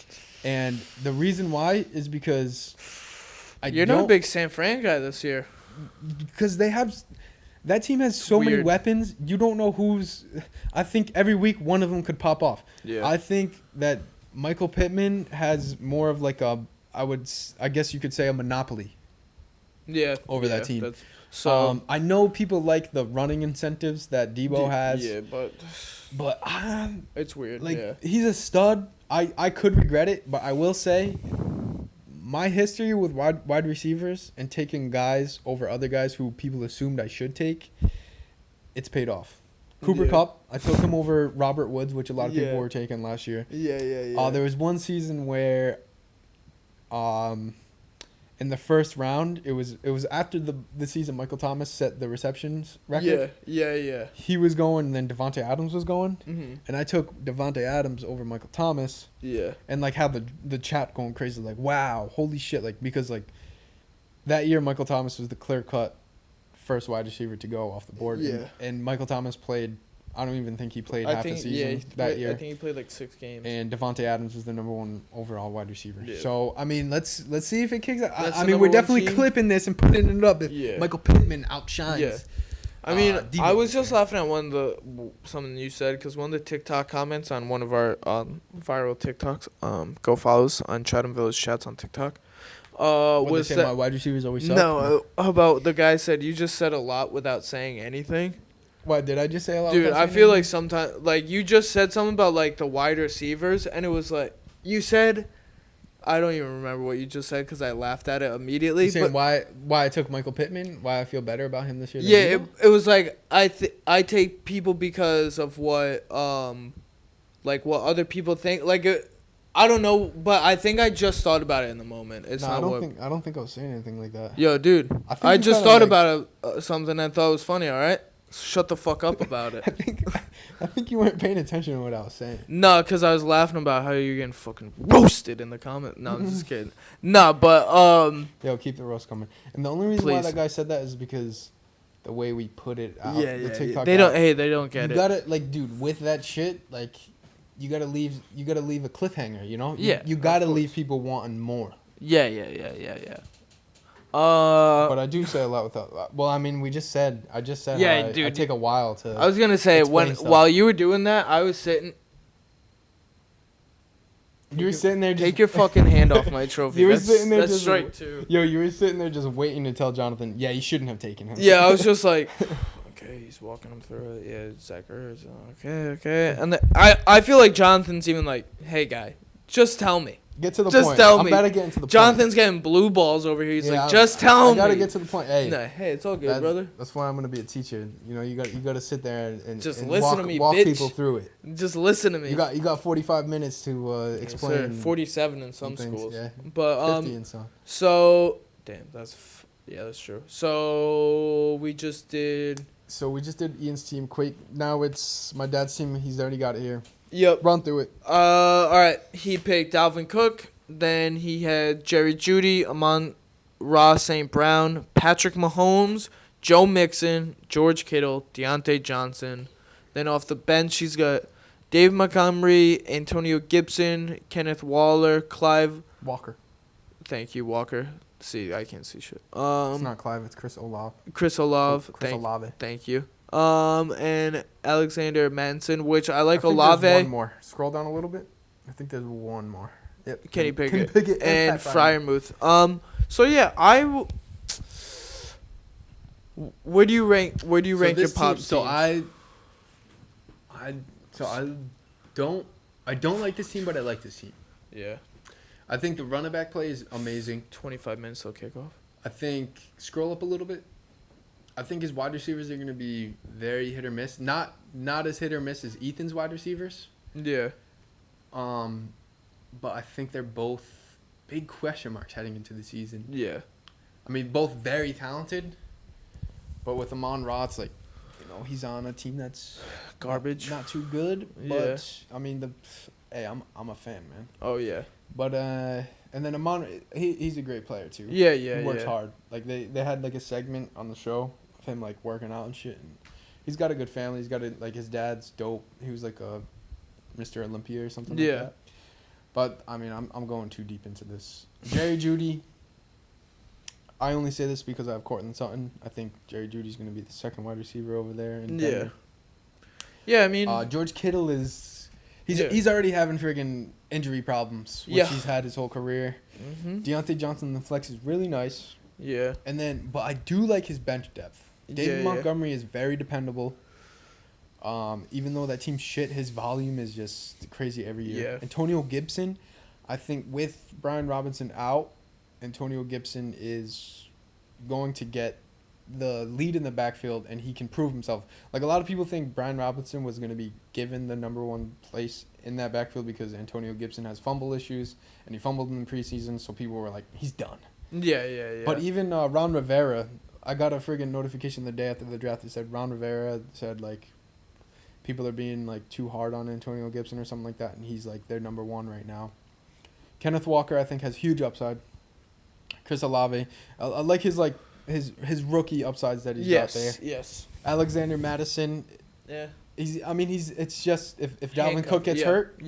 And the reason why is because... You're not a big San Fran guy this year. Because they have... That team has so many weapons. You don't know who's... I think every week one of them could pop off. Yeah. I think that Michael Pittman has more of like a... I guess you could say a monopoly. Yeah, over that team. So I know people like the running incentives that Debo has. Yeah, but it's weird. Like he's a stud. I could regret it, but I will say my history with wide receivers and taking guys over other guys who people assumed I should take, it's paid off. Cooper Kupp, I took him over Robert Woods, which a lot of people were taking last year. Yeah. There was one season where in the first round, it was after the season Michael Thomas set the receptions record. Yeah. He was going, and then Devontae Adams was going, and I took Devontae Adams over Michael Thomas. Yeah. And like had the chat going crazy, like wow, holy shit, like because like that year Michael Thomas was the clear cut first wide receiver to go off the board. Yeah. And Michael Thomas played. I don't even think he played half the season that year. I think he played like 6 games. And Devontae Adams was the #1 overall wide receiver. Yeah. So I mean, let's see if it kicks out. I mean, we're definitely clipping this and putting it up if Michael Pittman outshines. Yeah. I mean, I was just laughing at something you said because one of the TikTok comments on one of our viral TikToks, go follow us on Chatham Village Chats on TikTok. Was they say my wide receivers always suck? No, about the guy said you just said a lot without saying anything. What, did I just say a lot? Dude, I feel like sometimes, like, you just said something about, like, the wide receivers, and it was like, you said, I don't even remember what you just said because I laughed at it immediately. You saying why I took Michael Pittman? Why I feel better about him this year? Yeah, it was like, I take people because of what, like, what other people think. Like, I don't know, but I think I just thought about it in the moment. It's not I don't think I was saying anything like that. Yo, dude, I just thought about something and thought it was funny, all right? Shut the fuck up about it. I think you weren't paying attention to what I was saying. No, because I was laughing about how you're getting fucking roasted in the comment. No, I'm just kidding. No, but Yo, keep the roast coming. And the only reason why that guy said that is because the way we put it out. The TikTok they don't. Hey, they don't get it. You gotta dude, with that shit, like, you gotta leave a cliffhanger. You know. You gotta leave people wanting more. Yeah. But I do say a lot without. Well, I mean, I just said. Yeah, dude. I take a while to. I was gonna say while you were doing that, I was sitting. You were sitting there. Take your fucking hand off my trophy. You were sitting there. That's strike 2. Yo, you were sitting there just waiting to tell Jonathan. Yeah, you shouldn't have taken him. Yeah, I was just like, okay, he's walking him through it. Yeah, Zach Ertz. Okay. And I feel like Jonathan's even like, hey guy, just tell me. Get to the just point. Tell I'm me. about to get into the Jonathan's point. getting blue balls over here. He's like, just tell me. I gotta get to the point. Hey, it's all good, brother. That's why I'm gonna be a teacher. You know, you got to sit there and just and listen to me, walk bitch. people through it. Just listen to me. You got 45 minutes to explain. Yes, 47 in some schools. Yeah. But 50 in some. So damn, that's true. So we just did Ian's team. Quake. Now it's my dad's team. He's already got it here. Yep. Run through it. All right. He picked Dalvin Cook. Then he had Jerry Jeudy, Amon-Ra St. Brown, Patrick Mahomes, Joe Mixon, George Kittle, Deontay Johnson. Then off the bench, he's got Dave Montgomery, Antonio Gibson, Kenneth Clive Walker. Thank you, Walker. See, I can't see shit. It's not Clive. It's Chris Olave. Chris Olave. Olave. Thank you. And Alexander Manson, which I like. I think Olave. There's one more. Scroll down a little bit. I think there's one more. Yep. Kenny Pickett and Freiermuth. So yeah, where do you rank your pop team? So I don't like this team, but I like this team. Yeah. I think the running back play is amazing. 25 minutes till kickoff. I think scroll up a little bit. I think his wide receivers are going to be very hit or miss. Not as hit or miss as Ethan's wide receivers. Yeah. But I think they're both big question marks heading into the season. Yeah. I mean, both very talented. But with Amon-Ra, it's like, he's on a team that's garbage. Not too good. But, I mean, I'm a fan, man. Oh, yeah. But, and then Amon, he's a great player, too. Yeah. He works hard. Like, they had, like, a segment on the show of him, like, working out and shit. And he's got a good family. He's got, like, his dad's dope. He was, like, a Mr. Olympia or something like that. But, I mean, I'm going too deep into this. Jerry Jeudy, I only say this because I have Cortland Sutton. I think Jerry Judy's going to be the second wide receiver over there in Denver. Yeah, I mean... George Kittle is... He's already having friggin' injury problems, which he's had his whole career. Mm-hmm. Deontay Johnson, the flex, is really nice. Yeah. But I do like his bench depth. David Montgomery is very dependable. Even though that team's shit, his volume is just crazy every year. Yeah. Antonio Gibson, I think with Brian Robinson out, Antonio Gibson is going to get the lead in the backfield, and he can prove himself. Like, a lot of people think Brian Robinson was going to be given the number one place in that backfield because Antonio Gibson has fumble issues, and he fumbled in the preseason, so people were like, he's done. Yeah. But even Ron Rivera, I got a friggin' notification the day after the draft that said Ron Rivera said, like, people are being, like, too hard on Antonio Gibson or something like that, and he's, like, their number one right now. Kenneth Walker, I think, has huge upside. Chris Olave, I like his rookie upsides that he's got there. Yes. Alexander Madison. Yeah. It's just if Dalvin Cook gets hurt,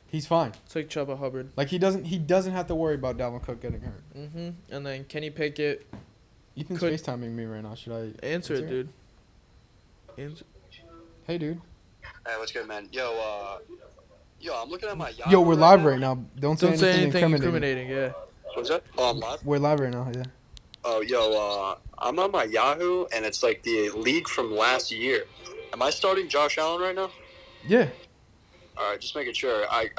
he's fine. It's like Chuba Hubbard. Like he doesn't have to worry about Dalvin Cook getting hurt. Mhm. And then Kenny Pickett. Ethan's FaceTiming me right now. Should I answer it, dude? Hey, dude. Hey, what's good, man? Yo, I'm looking at my Yahoo. Yo, we're live right now. Don't say anything incriminating. Yeah. What's that? Oh, I'm live? We're live right now, yeah. Oh, yo, I'm on my Yahoo, and it's like the league from last year. Am I starting Josh Allen right now? Yeah. All right, just making sure. I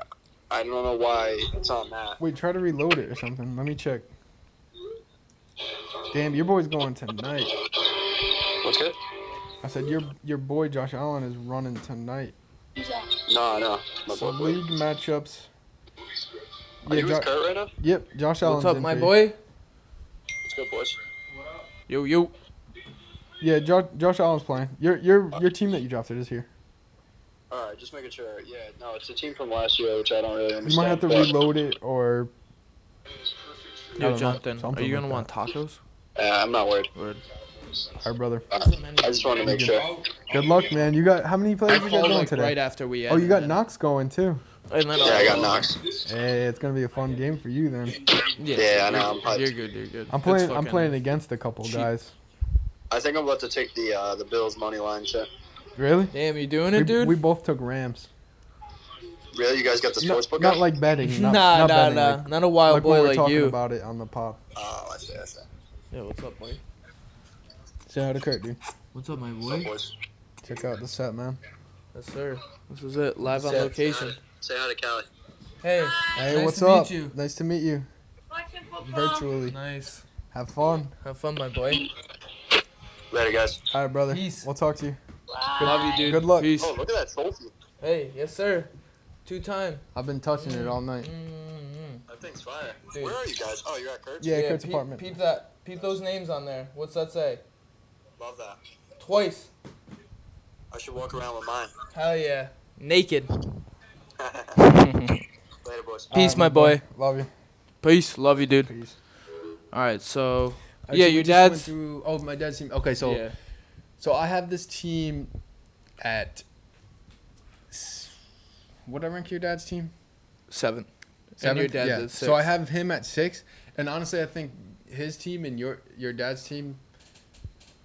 don't know why it's on that. Wait, try to reload it or something. Let me check. Damn, your boy's going tonight. What's good? I said your boy Josh Allen is running tonight. No. So league matchups. Are you with Kurt right now? Yep, Josh Allen's What's up, my boy? What's good, boys? Yo. Yeah, Josh Allen's playing. Your team that you drafted is here. All right, just making sure. Yeah, no, it's a team from last year, which I don't really understand. You might have to reload it or... Yo, Jonathan, are you going to want tacos? I'm not worried. Word. All right, brother. I just wanted to make sure. Good luck, man. You got... How many players you got going today? Right after we you got Knox going, too. Yeah, I got Knox. Hey, it's going to be a fun game for you, then. Yeah, I know. You're good. I'm playing against a couple guys. I think I'm about to take the Bills money line, too. Really? Damn, you doing it, dude? We both took Rams. Really? You guys got the sportsbook? Not like betting. Nah. Like, not a wild boy like you. Talking about it on the pod. Oh, I see. Yeah, what's up, boy? Say hi to Kurt, dude. What's up, my boy? What's up, boys? Check out the set, man. Yes, sir. This is it. Live on location. Say hi to Callie. Hey. Hey, nice what's to up? Meet you. Nice to meet you. Virtually. Nice. Have fun. Have fun, my boy. Later, guys. All right, brother. Peace. We'll talk to you. Love you, dude. Good luck. Peace. Oh, look at that trophy. Hey, yes, sir. 2-time. I've been touching it all night. That thing's fire. Dude. Where are you guys? Oh, you're at Kurt's? Yeah, Kurt's apartment. Peep that. Peep those names on there. What's that say? Love that. Twice. I should walk around with mine. Hell yeah. Naked. Later, boys. Peace, my boy. Love you. Peace. Love you, dude. Peace. All right, so Actually, yeah, we your just went dad's. through, my dad's team. Okay, so Yeah. so I have this team at what did I rank your dad's team? 7. Seven. And your dad's yeah. at 6. So I have him at 6, and honestly, I think his team and your dad's team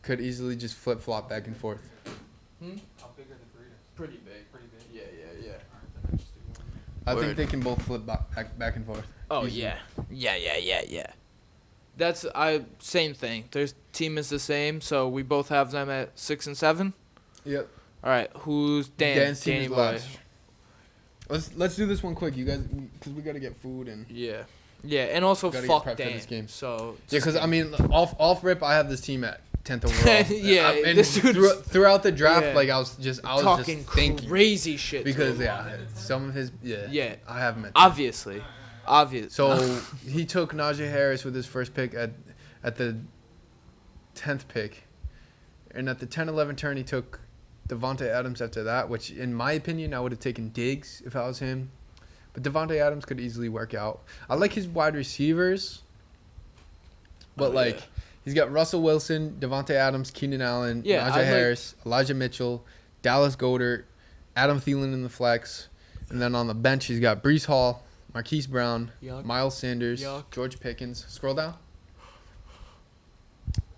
could easily just flip flop back and forth. How big are the burritos? Pretty big. Pretty big. Yeah. Alright, then I just do one. I Word. think they can both flip back and forth. Oh easily. yeah. That's same thing. Their team is the same, so we both have them at 6 and 7. Yep. All right, who's Dan? Dan's team Danny is boy. last. Let's do this one quick, you guys, because we gotta get food and. Yeah, and also Gotta get fuck prepped for Dan. this game. So Yeah, because I mean, off rip, I have this team at 10th overall. Yeah, and this dude's- throughout the draft, Yeah. like I was just talking thinking crazy shit. because too. some of his Yeah. I have him at 10th. Obviously. So he took Najee Harris with his first pick at the 10th pick, and at the 10-11 turn he took Devontae Adams after that, which in my opinion I would have taken Diggs if I was him, but Devontae Adams could easily work out. I like his wide receivers, but he's got Russell Wilson, Devontae Adams, Keenan Allen, Yeah, Najee Harris, Elijah Mitchell, Dallas Goedert, Adam Thielen in the flex, and then on the bench he's got Breece Hall, Marquise Brown, Yuck. Miles Sanders, Yuck. George Pickens. Scroll down.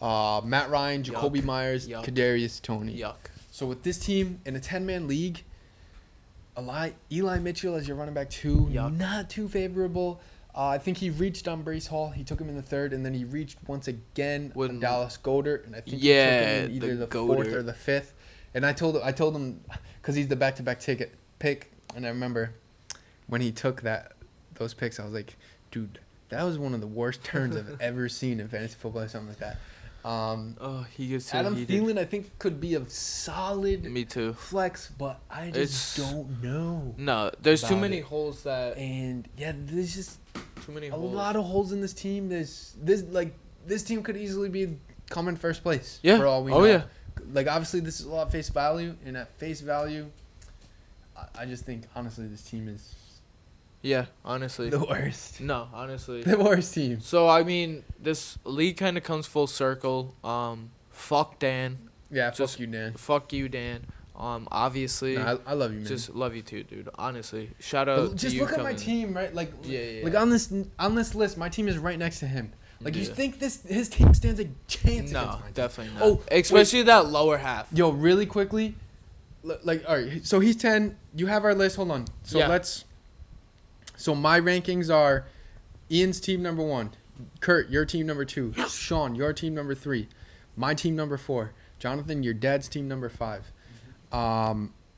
Matt Ryan, Jacoby Myers, Yuck. Kadarius Toney. Yuck. So with this team in a 10-man league, Eli Mitchell as your running back 2, Yuck. not too favorable. I think he reached on Breece Hall. He took him in the 3rd, and then he reached once again With- on Dallas Goedert, and I think he Yeah, took him in either the the 4th Goedert. or the 5th. And I told him because he's the back-to-back pick, and I remember when he took those picks, I was like, dude, that was one of the worst turns I've ever seen in fantasy football or something like that. He gets so Adam heated. Thielen, I think, could be a solid Me too. flex, but I just don't know. No, there's too about many it. holes that. And yeah, there's just Too many a holes. lot of holes in this team. This team could easily be coming first place. Yeah. For all we Oh, know. yeah. Like obviously this is a lot of face value, and at face value, I just think honestly this team is Yeah, honestly. the worst. No, honestly. The worst team. So I mean, this league kind of comes full circle. Fuck Dan. Yeah, Just- fuck you, Dan. Fuck you, Dan. Obviously. Nah, I love you, man. Just love you too, dude. Honestly, shout But out to just you look at my coming. team, right? Like, Yeah. like on this list, my team is right next to him. Like, you Yeah. think his team stands a chance No, against my team? definitely not. Oh, especially that lower half. Yo, really quickly, like, all right. So he's 10. You have our list. Hold on. So Yeah. So my rankings are: Ian's team number 1, Kurt, your team number 2, Sean, your team number 3, my team number 4, Jonathan, your dad's team number 5,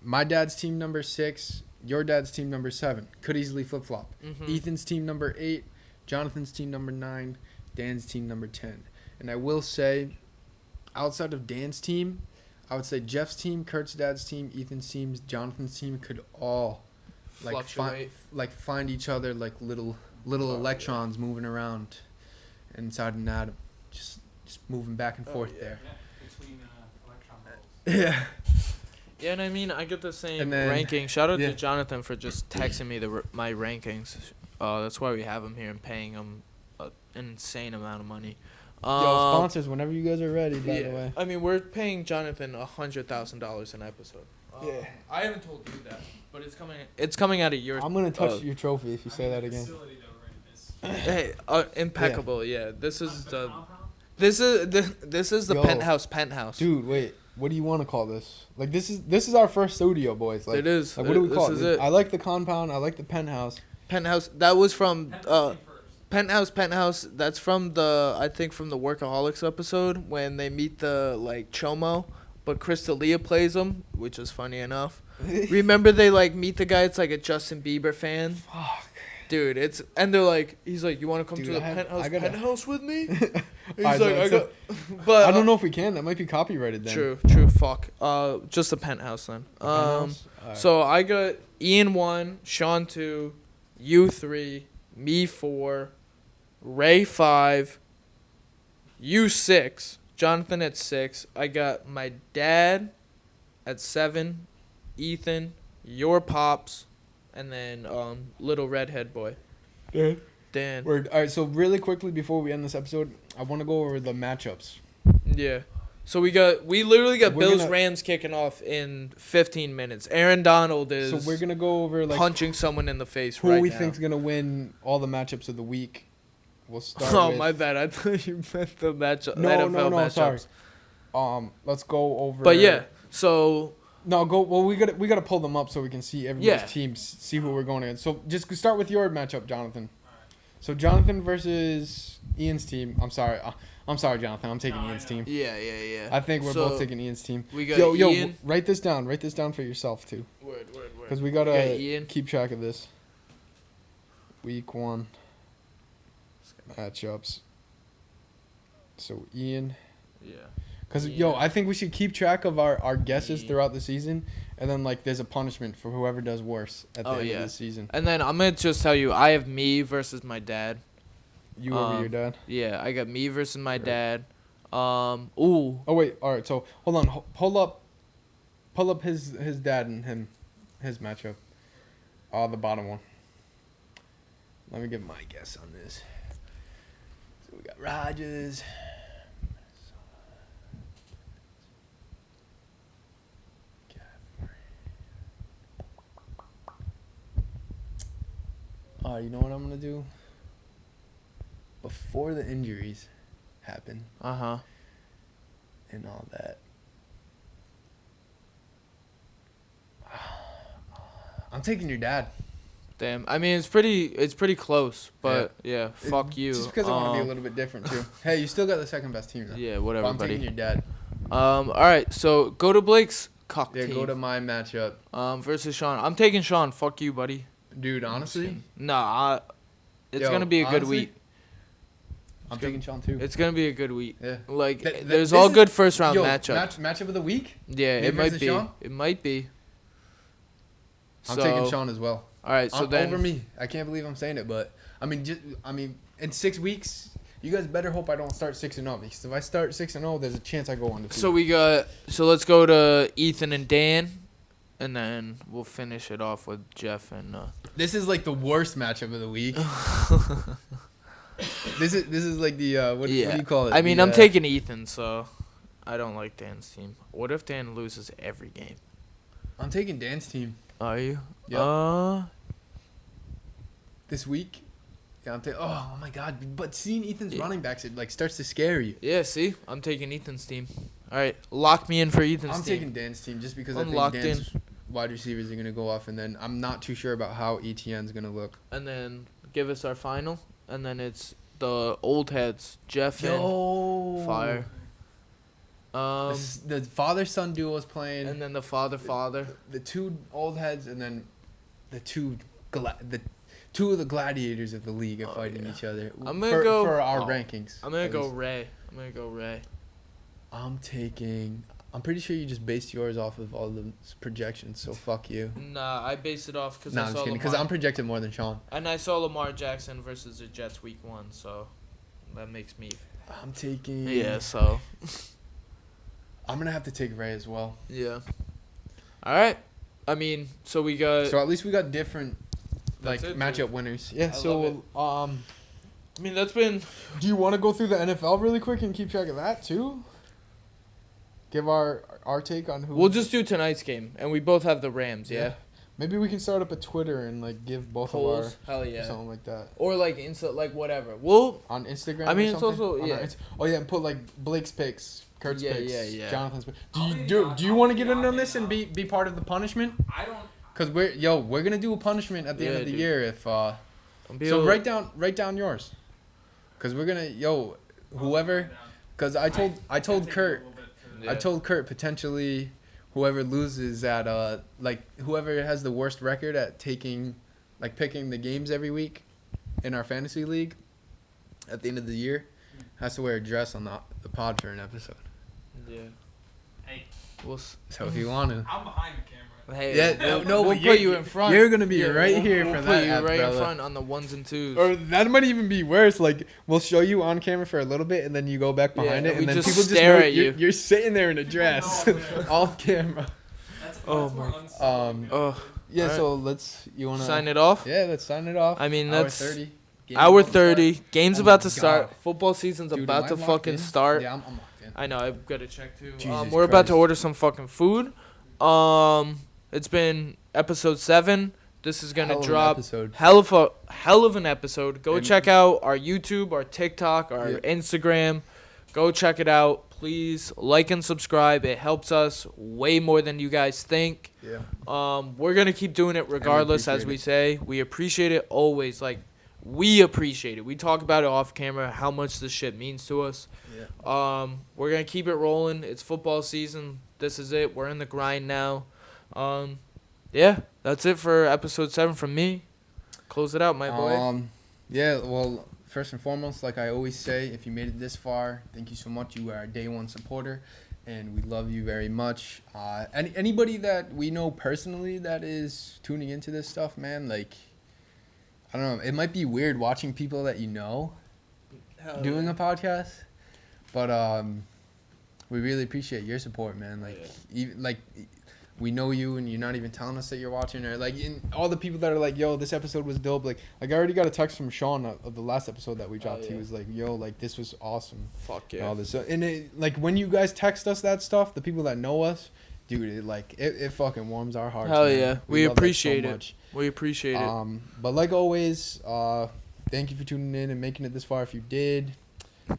my dad's team number 6, your dad's team number 7. Could easily flip flop. Mhm. Ethan's team number 8, Jonathan's team number 9, Dan's team number 10. And I will say, outside of Dan's team, I would say Jeff's team, Kurt's dad's team, Ethan's team, Jonathan's team could all Fluctuate. find each other like little electrons moving around inside an atom, just moving back and forth there. Yeah, between electron holes. Yeah. Yeah, and I mean, I get the same And then- ranking. Shout out yeah. to Jonathan for just texting me my rankings. That's why we have him here and paying him an insane amount of money. Yo, sponsors, whenever you guys are ready, by the way. I mean, we're paying Jonathan $100,000 an episode. Yeah. I haven't told you that, but it's coming out of your. I'm gonna touch your trophy if you say that again. Facility though, right? Hey, impeccable. Yeah, this is the Compound? this is the Yo. penthouse. Dude, wait. What do you want to call this? Like this is our first studio, boys. Like, It is. Like, what do we This call is it? it. I like the compound. I like the penthouse. Penthouse. That was from Penthouse Penthouse. That's from the Workaholics episode when they meet the Chomo, but Chris D'Elia plays them, which is funny enough. Remember they like meet the guy. It's like a Justin Bieber fan. Fuck. Dude, he's like, you want to come to the penthouse with me? He's like, but I don't know if we can. That might be copyrighted then. True. Fuck. Just the penthouse then. Right. So I got Ian 1, Sean 2, you 3, me 4, Ray 5, you 6, Jonathan at 6. I got my dad at 7, Ethan, your pops, and then little redhead boy. Dan. Word. All right, so really quickly before we end this episode, I want to go over the matchups. Yeah. So we literally got Bills-Rams kicking off in 15 minutes. Aaron Donald is So we're going to go over punching someone in the face who we think's going to win all the matchups of the week. We'll start with... my bad. I thought you meant the matchup. No, matchups. Sorry. Let's go over... But yeah, so... No, go. Well, we got to pull them up so we can see everybody's teams, see who we're going against. So just start with your matchup, Jonathan. So Jonathan versus Ian's team. I'm sorry, Jonathan. I'm taking Ian's team. Yeah. I think we're both taking Ian's team. We got Ian. Write this down. Write this down for yourself too. Word. Because we gotta keep track of this. Week 1 matchups. So Ian. Yeah. Because, I think we should keep track of our guesses throughout the season. And then, there's a punishment for whoever does worse at the end of the season. And then I'm going to just tell you, I have me versus my dad. You over your dad? Yeah, I got me versus my dad. Ooh. Oh, wait. All right, so hold on. Pull up his dad and his matchup. The bottom one. Let me give my guess on this. So we got Rogers. You know what I'm going to do? Before the injuries happen. And all that. I'm taking your dad. Damn. I mean, it's pretty close, but fuck you. Just because I want to be a little bit different too. Hey, you still got the second best team though. Yeah, whatever, but I'm taking your dad. All right, so go to Blake's cock team. Go to my matchup. Versus Sean. I'm taking Sean. Fuck you, buddy. Dude, honestly? Nah, it's going to be a good week. I'm taking Sean too. It's going to be a good week. Yeah. There's all good first round matchups. Matchup of the week? Yeah, it might be. Sean? It might be. I'm taking Sean as well. All right, so then over me. I can't believe I'm saying it, but I mean, in 6 weeks, you guys better hope I don't start 6-0 because if I start 6-0, there's a chance I go undefeated. So let's go to Ethan and Dan, and then we'll finish it off with Jeff and. This is the worst matchup of the week. This is like the what do you call it? I mean, I'm taking Ethan, so I don't like Dan's team. What if Dan loses every game? I'm taking Dan's team. Are you? Yeah. This week, I'm taking. Oh my god! But seeing Ethan's running backs, it starts to scare you. Yeah. See, I'm taking Ethan's team. All right, lock me in for Ethan's team. I'm taking Dan's team just because I think Dan's wide receivers are gonna go off, and then I'm not too sure about how ETN's gonna look. And then give us our final, and then it's the old heads, Jeff and Fire. The father-son duo is playing, and then the father-father. The two old heads, and then the two of the gladiators of the league are fighting each other. I'm gonna go for our rankings. I'm gonna go Ray. I'm pretty sure you just based yours off of all the projections, so fuck you. Nah, I based it off because I'm just kidding, because I'm projected more than Sean. And I saw Lamar Jackson versus the Jets week 1, so that makes me. I'm taking. Yeah, so. I'm gonna have to take Ray as well. Yeah. All right. I mean, so we got. So at least we got different, matchup winners. Yeah. I mean, that's been. Do you want to go through the NFL really quick and keep track of that too? Give our take on who. We'll just do tonight's game, and we both have the Rams. Yeah. Maybe we can start up a Twitter and give both polls. Of our. Hell yeah. Something like that. Or whatever. We'll on Instagram. I mean, it's also and put Blake's picks, Kurt's picks, Jonathan's picks. Do you want to get in on this and be part of the punishment? I don't. Cause we're gonna do a punishment at the end of the year if so write down yours. Cause we're gonna whoever. Cause I told Kurt. I told Kurt potentially whoever loses at whoever has the worst record at picking the games every week in our fantasy league at the end of the year has to wear a dress on the pod for an episode. Yeah. Hey. So if you want to. I'm behind the camera. Hey, yeah, we'll put you in front. You're gonna be right here for that. We'll put you right in front on the ones and twos. Or that might even be worse. Like we'll show you on camera for a little bit, and then you go back behind it, and then people stare at you. You're sitting there in a dress, off camera. That's my. Yeah. Right. So you wanna sign it off? Yeah, let's sign it off. I mean, hour that's 30. Hour 30. Game's about to start. Football season's about to fucking start. Yeah, I'm locked in. I know. I've got to check too. Jesus we're about to order some fucking food. It's been episode 7. This is gonna drop. Hell of an episode. Go check out our YouTube, our TikTok, our Instagram. Go check it out. Please like and subscribe. It helps us way more than you guys think. Yeah. We're gonna keep doing it regardless, as we say. We appreciate it always. Like, we appreciate it. We talk about it off camera, how much this shit means to us. Yeah. We're gonna keep it rolling. It's football season. This is it. We're in the grind now. Yeah, that's it for episode 7 from me. Close it out, my boy. Yeah, well, first and foremost, like I always say, if you made it this far, thank you so much. You are our day one supporter, and we love you very much. Anybody that we know personally that is tuning into this stuff, man, like, I don't know, it might be weird watching people that you know doing a podcast, but we really appreciate your support, man. Like, we know you, and you're not even telling us that you're watching, or like all the people that are like, yo, this episode was dope. Like I already got a text from Sean of the last episode that we dropped. He was like, yo, like this was awesome. Fuck yeah. And all this, and it, like when you guys text us that stuff, the people that know us, dude, it fucking warms our hearts. Hell man. yeah, we appreciate so it. much. We appreciate it. But like always, thank you for tuning in and making it this far. If you did.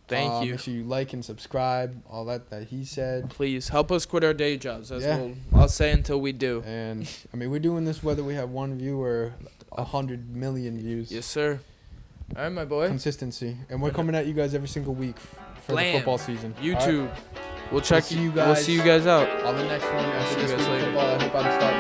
Thank you. Make sure you like and subscribe, all that he said. Please help us quit our day jobs. That's what I'll say until we do. And I mean, we're doing this whether we have 1 view or 100 million views. Yes, sir. All right, my boy. Consistency, and we're coming at you guys every single week for the football season. YouTube. Right. We'll check you guys. We'll see you guys out. On the next one. After this week football, I hope I'm starting.